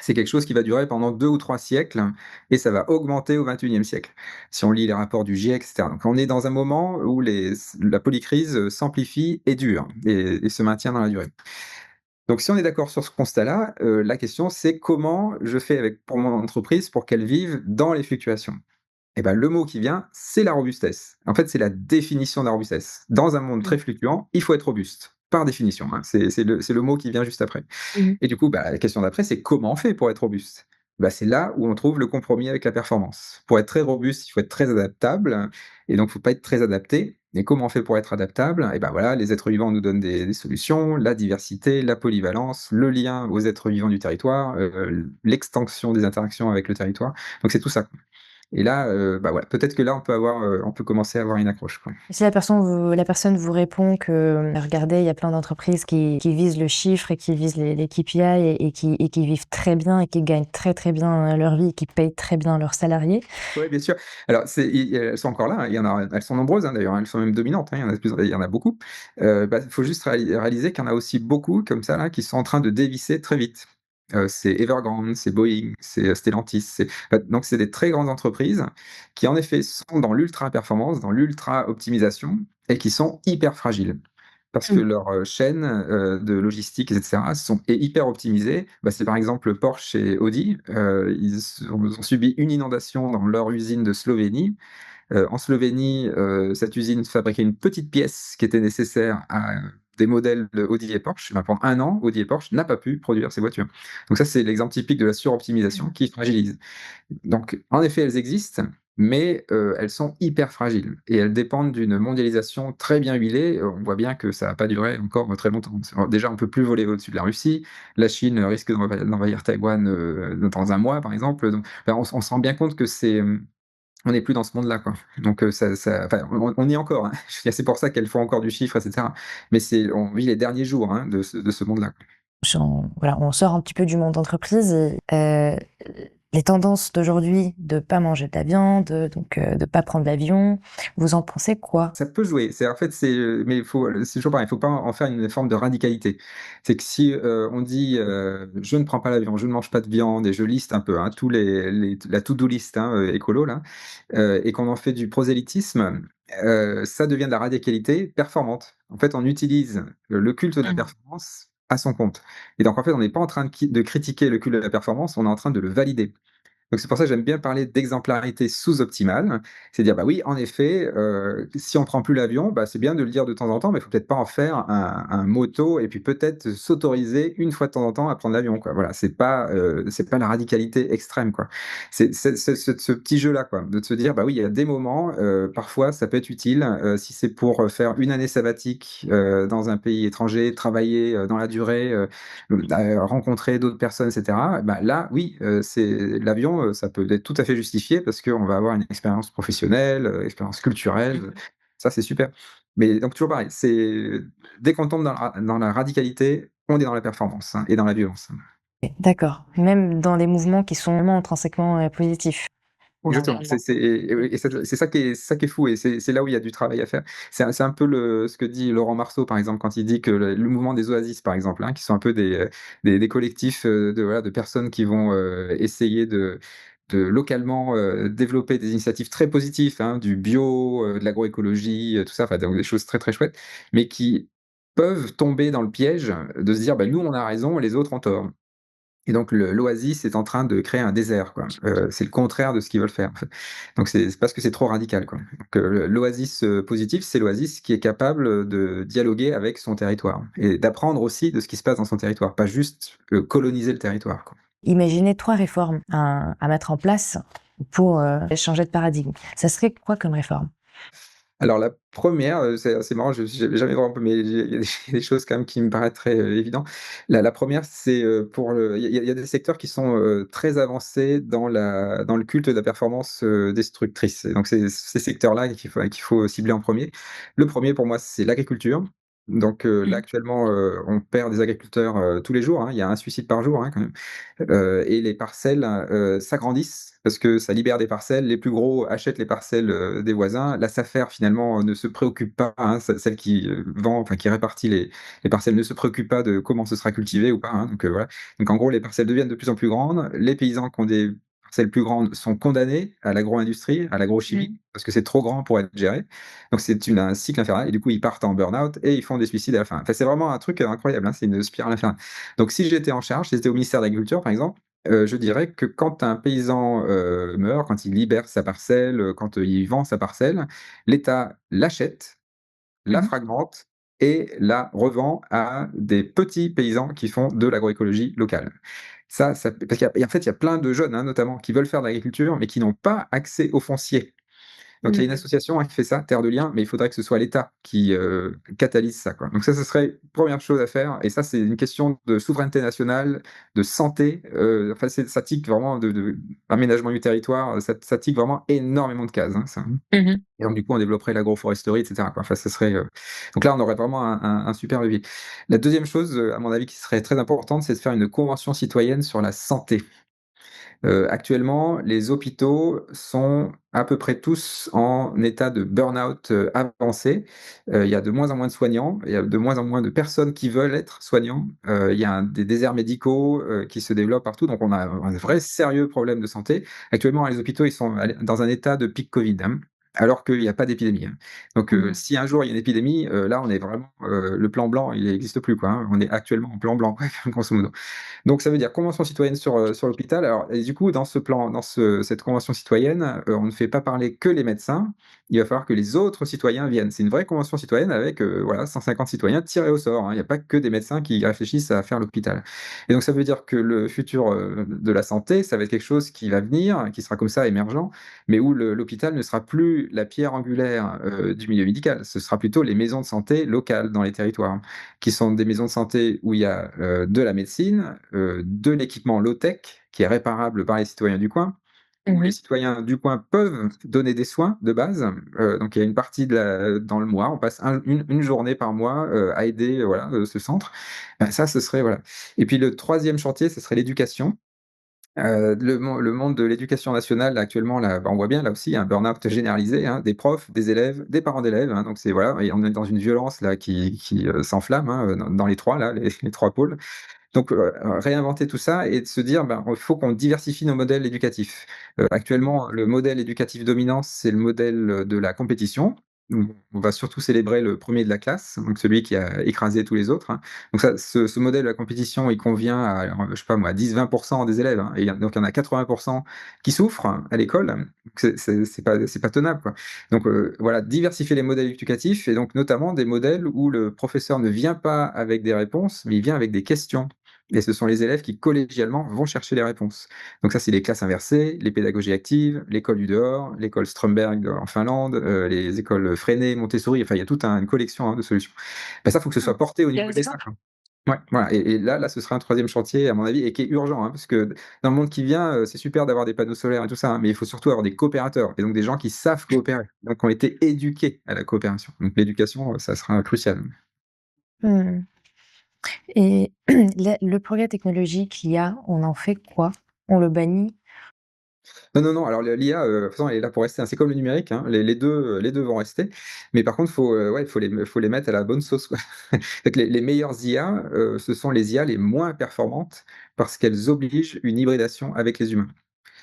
B: c'est quelque chose qui va durer pendant 2 ou 3 siècles et ça va augmenter au XXIe siècle. Si on lit les rapports du GIEC et cetera. Donc on est dans un moment où la polycrise, s'amplifie et dure et se maintient dans la durée. Donc si on est d'accord sur ce constat-là, la question c'est comment je fais avec pour mon entreprise pour qu'elle vive dans les fluctuations? Et ben, le mot qui vient, c'est la robustesse. En fait, c'est la définition de la robustesse. Dans un monde
C: Mmh.
B: très fluctuant, il faut être robuste, par définition, hein. C'est le mot qui vient juste après.
C: Mmh mh.
B: Et du coup, bah, la question d'après, c'est comment on fait pour être robuste? Bah, c'est là où on trouve le compromis avec la performance. Pour être très robuste, il faut être très adaptable et donc il ne faut pas être très adapté. Et comment on fait pour être adaptable? Et ben voilà, les êtres vivants nous donnent des solutions, la diversité, la polyvalence, le lien aux êtres vivants du territoire, l'extension des interactions avec le territoire. Donc c'est tout ça. Et là, bah, voilà, peut-être que là, on peut commencer à avoir une accroche, quoi.
A: Si la personne vous répond que, regardez, il y a plein d'entreprises qui visent le chiffre et qui visent les KPI et qui vivent très bien et qui gagnent très, très bien, leur vie et qui payent très bien leurs salariés.
B: Ouais, bien sûr. Alors elles sont encore là, hein, il y en a elles sont nombreuses, hein, d'ailleurs, hein, elles sont même dominantes, hein, il y en a beaucoup. Bah, il faut juste réaliser qu'il y en a aussi beaucoup comme ça, là, qui sont en train de dévisser très vite. C'est Evergrande, c'est Boeing, c'est, Stellantis, donc c'est des très grandes entreprises qui, en effet, sont dans l'ultra performance, dans l'ultra optimisation et qui sont hyper fragiles. Parce que
C: Mmh.
B: leur, chaîne, de logistique et cetera est hyper optimisée. Bah, c'est par exemple Porsche et Audi, ont subi une inondation dans leur usine de Slovénie. En Slovénie, cette usine fabriquait une petite pièce qui était nécessaire à des modèles de Audi et Porsche. Ben, pendant 1 an, Audi et Porsche n'a pas pu produire ces voitures. Donc ça, c'est l'exemple typique de la suroptimisation qui fragilise. Donc, en effet, elles existent, mais elles sont hyper fragiles et elles dépendent d'une mondialisation très bien huilée. On voit bien que ça va pas durer encore très longtemps. Déjà, on peut plus voler au-dessus de la Russie. La Chine risque d'envahir Taïwan, dans 1 mois, par exemple. Donc, enfin, on se rend bien compte que on n'est plus dans ce monde-là, quoi. Donc, enfin, on y est encore, hein. Je veux dire, c'est pour ça qu'elles font encore du chiffre et cetera. Mais on vit les derniers jours, hein, de ce monde-là.
A: Voilà, on sort un petit peu du monde d'entreprise et les tendances d'aujourd'hui de pas manger de la viande, donc de pas prendre l'avion, vous en pensez quoi?
B: Ça peut jouer. En fait, mais c'est toujours pareil, il faut pas en faire une forme de radicalité. C'est que si, on dit, «Je ne prends pas l'avion, je ne mange pas de viande» et je liste un peu, hein, tous la to-do list, hein, écolo là, et qu'on en fait du prosélytisme, ça devient de la radicalité performante. En fait, on utilise le culte de la
C: Mmh.
B: performance à son compte et donc en fait, on n'est pas en train de critiquer le culte de la performance, on est en train de le valider. Donc c'est pour ça que j'aime bien parler d'exemplarité sous-optimale. C'est dire, bah oui, en effet, si on prend plus l'avion, bah, c'est bien de le dire de temps en temps, mais il faut peut-être pas en faire un motto et puis peut-être s'autoriser une fois de temps en temps à prendre l'avion, quoi. Voilà, c'est pas la radicalité extrême, quoi. C'est ce petit jeu-là, quoi, de se dire, bah oui, il y a des moments, parfois ça peut être utile, si c'est pour, faire une année sabbatique, dans un pays étranger, travailler, dans la durée, rencontrer d'autres personnes et cetera, bah, là, oui, c'est l'avion, ça peut être tout à fait justifié parce qu'on va avoir une expérience professionnelle, expérience culturelle, ça c'est super. Mais donc toujours pareil, c'est dès qu'on tombe dans la radicalité, on est dans la performance, hein, et dans la violence.
A: D'accord, même dans les mouvements qui sont vraiment intrinsèquement, positifs pour
B: Exactement,
A: l'environnement.
B: et c'est ça qui est fou et c'est là où il y a du travail à faire. C'est un peu ce que dit Laurent Marceau, par exemple, quand il dit que le mouvement des oasis, par exemple, hein, qui sont un peu des collectifs, de voilà, de personnes qui vont, essayer de localement, développer des initiatives très positives, hein, du bio, de l'agroécologie, tout ça, enfin donc des choses très, très chouettes, mais qui peuvent tomber dans le piège de se dire: «Bah, nous, on a raison et les autres ont tort». Et donc l'oasis est en train de créer un désert, quoi. C'est le contraire de ce qu'ils veulent faire, en fait. Donc c'est parce que c'est trop radical, quoi. Donc l'oasis, positif, c'est l'oasis qui est capable, de dialoguer avec son territoire et d'apprendre aussi de ce qui se passe dans son territoire, pas juste, coloniser le territoire, quoi.
A: Imaginez 3 réformes à mettre en place pour, changer de paradigme. Ça serait quoi comme réforme?
B: Alors la première, c'est assez marrant, j'ai jamais vraiment mais il y a des choses quand même qui me paraîtraient, évidents. La 1re, c'est, pour le il y a des secteurs qui sont, très avancés dans le culte de la performance, destructrice et donc c'est ces secteurs-là qu'il faut cibler en premier. Le premier pour moi, c'est l'agriculture. Donc là
C: Mmh.
B: actuellement, on perd des agriculteurs, tous les jours, hein. Il y a un suicide par jour, hein, quand même. Et les parcelles, s'agrandissent parce que ça libère des parcelles. Les plus gros achètent les parcelles, des voisins. La SAFER finalement, ne se préoccupe pas, hein, celle qui, vend, enfin qui répartit les parcelles ne se préoccupe pas de comment ce sera cultivé ou pas, hein, donc voilà. Donc en gros, les parcelles deviennent de plus en plus grandes. Les paysans qui ont des parcelles plus grandes sont condamnés à l'agro-industrie, à
C: Mmh.
B: l'agrochimie, parce que c'est trop grand pour être géré. Donc c'est un cycle infernal et du coup, ils partent en burn-out et ils font des suicides à la fin. Enfin, c'est vraiment un truc, incroyable, hein, c'est une spirale infernale. Donc si j'étais en charge, si j'étais au ministère de l'Agriculture, par exemple, je dirais que quand un paysan, meurt, quand il libère sa parcelle, quand, il vend sa parcelle, l'État l'achète, la
C: Mmh.
B: fragmente et la revend à des petits paysans qui font de l'agroécologie locale. Ça parce en fait, il y a plein de jeunes, hein, notamment, qui veulent faire de l'agriculture, mais qui n'ont pas accès au foncier. Donc il y a une
C: Mmh.
B: association, hein, qui fait ça, Terre de Liens, mais il faudrait que ce soit l'État qui, catalyse ça, quoi. Donc ça, ce serait première chose à faire et ça, c'est une question de souveraineté nationale, de santé, enfin ça tique vraiment de aménagement du territoire, ça tique vraiment énormément de cases, hein, ça, hein.
C: Mmh.
B: Et donc du coup, on développerait l'agroforesterie et cetera, quoi. Enfin, ce serait, donc là, on aurait vraiment un super levier. La deuxième chose, à mon avis, qui serait très importante, c'est de faire une convention citoyenne sur la santé. Actuellement, les hôpitaux sont à peu près tous en état de burn-out, avancé. Il y a de moins en moins de soignants, il y a de moins en moins de personnes qui veulent être soignants. Il y a des déserts médicaux, qui se développent partout, donc on a un vrai sérieux problème de santé. Actuellement, les hôpitaux, ils sont dans un état de pic Covid, hein, alors qu'il y a pas d'épidémie, hein. Donc
C: Mmh.
B: si un jour il y a une épidémie, là on est vraiment, le plan blanc, il n'existe plus, quoi, hein. On est actuellement en plan blanc, grosso modo. Donc ça veut dire convention citoyenne sur l'hôpital. Alors et du coup, dans cette convention citoyenne, on ne fait pas parler que les médecins, il va falloir que les autres citoyens viennent. C'est une vraie convention citoyenne avec, voilà 150 citoyens tirés au sort, hein. Il n'y a pas que des médecins qui réfléchissent à faire l'hôpital. Et donc ça veut dire que le futur, de la santé, ça va être quelque chose qui va venir, qui sera comme ça émergent, mais où l'hôpital ne sera plus la pierre angulaire, du milieu médical. Ce sera plutôt les maisons de santé locales dans les territoires, qui sont des maisons de santé où il y a, de la médecine, de l'équipement low-tech qui est réparable par les citoyens du coin, où les
C: Mmh.
B: citoyens du coin peuvent donner des soins de base. Donc il y a une partie dans le mois, on passe une journée par mois, à aider, voilà, ce centre. Ça, ce serait voilà. Et puis le troisième chantier, ce serait l'éducation. Le monde de l'éducation nationale actuellement là, bah, on voit bien là aussi un burn-out généralisé, hein, des profs, des élèves, des parents d'élèves, hein, donc c'est voilà et on est dans une violence là qui, s'enflamme, hein, dans les 3 là, les 3 pôles. Donc, réinventer tout ça et de se dire: «Ben, il faut qu'on diversifie nos modèles éducatifs». Actuellement, le modèle éducatif dominant, c'est le modèle, de la compétition. où on va surtout célébrer le premier de la classe, donc celui qui a écrasé tous les autres, hein. Donc ça, ce modèle de la compétition, il convient à, je sais pas moi, 10-20 des élèves, hein, et donc il y en a 80 qui souffrent à l'école. Donc c'est pas tenable, quoi. Donc voilà, diversifier les modèles éducatifs et donc notamment des modèles où le professeur ne vient pas avec des réponses, mais il vient avec des questions. Et ce sont les élèves qui collégialement vont chercher les réponses. Donc ça, c'est les classes inversées, les pédagogies actives, l'école du dehors, l'école Strömberg en Finlande, les écoles Freinet, Montessori, enfin il y a toute une collection, hein, de solutions. Ben ça, il faut que ce
A: Mmh.
B: soit porté au
A: Il y a
B: niveau
A: des
B: des uns,
A: exemples?
B: quoi. Ouais, voilà, et là, ce sera un troisième chantier à mon avis et qui est urgent, hein, parce que dans le monde qui vient, c'est super d'avoir des panneaux solaires et tout ça, hein, mais il faut surtout avoir des coopérateurs et donc des gens qui savent coopérer, donc qui ont été éduqués à la coopération. Donc l'éducation, ça sera crucial.
A: Mmh. Et le progrès technologique, l'IA, on en fait quoi? On le bannit?
B: Non, non, non, alors l'IA, de toute façon, elle est là pour rester, hein. C'est comme le numérique, hein, les deux vont rester, mais par contre, ouais, faut les mettre à la bonne sauce, quoi. Fait que les meilleures IA, ce sont les IA les moins performantes parce qu'elles obligent une hybridation avec les humains.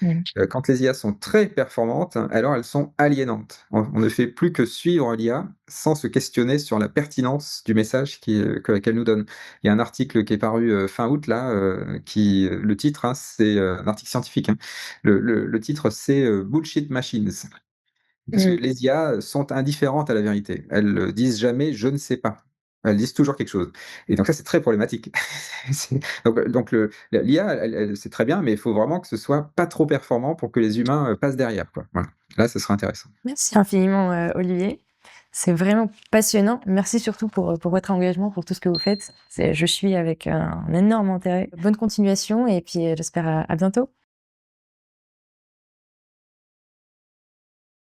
A: Mmh.
B: Quand les IA sont très performantes, alors elles sont aliénantes. On ne fait plus que suivre l'IA sans se questionner sur la pertinence du message qu'elle nous donne. Il y a un article qui est paru, fin août là, le titre, hein, c'est, un article scientifique, hein. Le titre c'est, «Bullshit Machines». Parce que
A: Mmh.
B: les IA sont indifférentes à la vérité. Elles, disent jamais: «Je ne sais pas». Elles disent toujours quelque chose et donc ça, c'est très problématique. C'est donc l'IA, c'est très bien, mais il faut vraiment que ce soit pas trop performant pour que les humains, passent derrière, quoi. Voilà. Là, ce sera intéressant.
A: Merci infiniment, Olivier. C'est vraiment passionnant. Merci surtout pour votre engagement, pour tout ce que vous faites. Je suis avec un énorme intérêt. Bonne continuation et puis, j'espère à bientôt.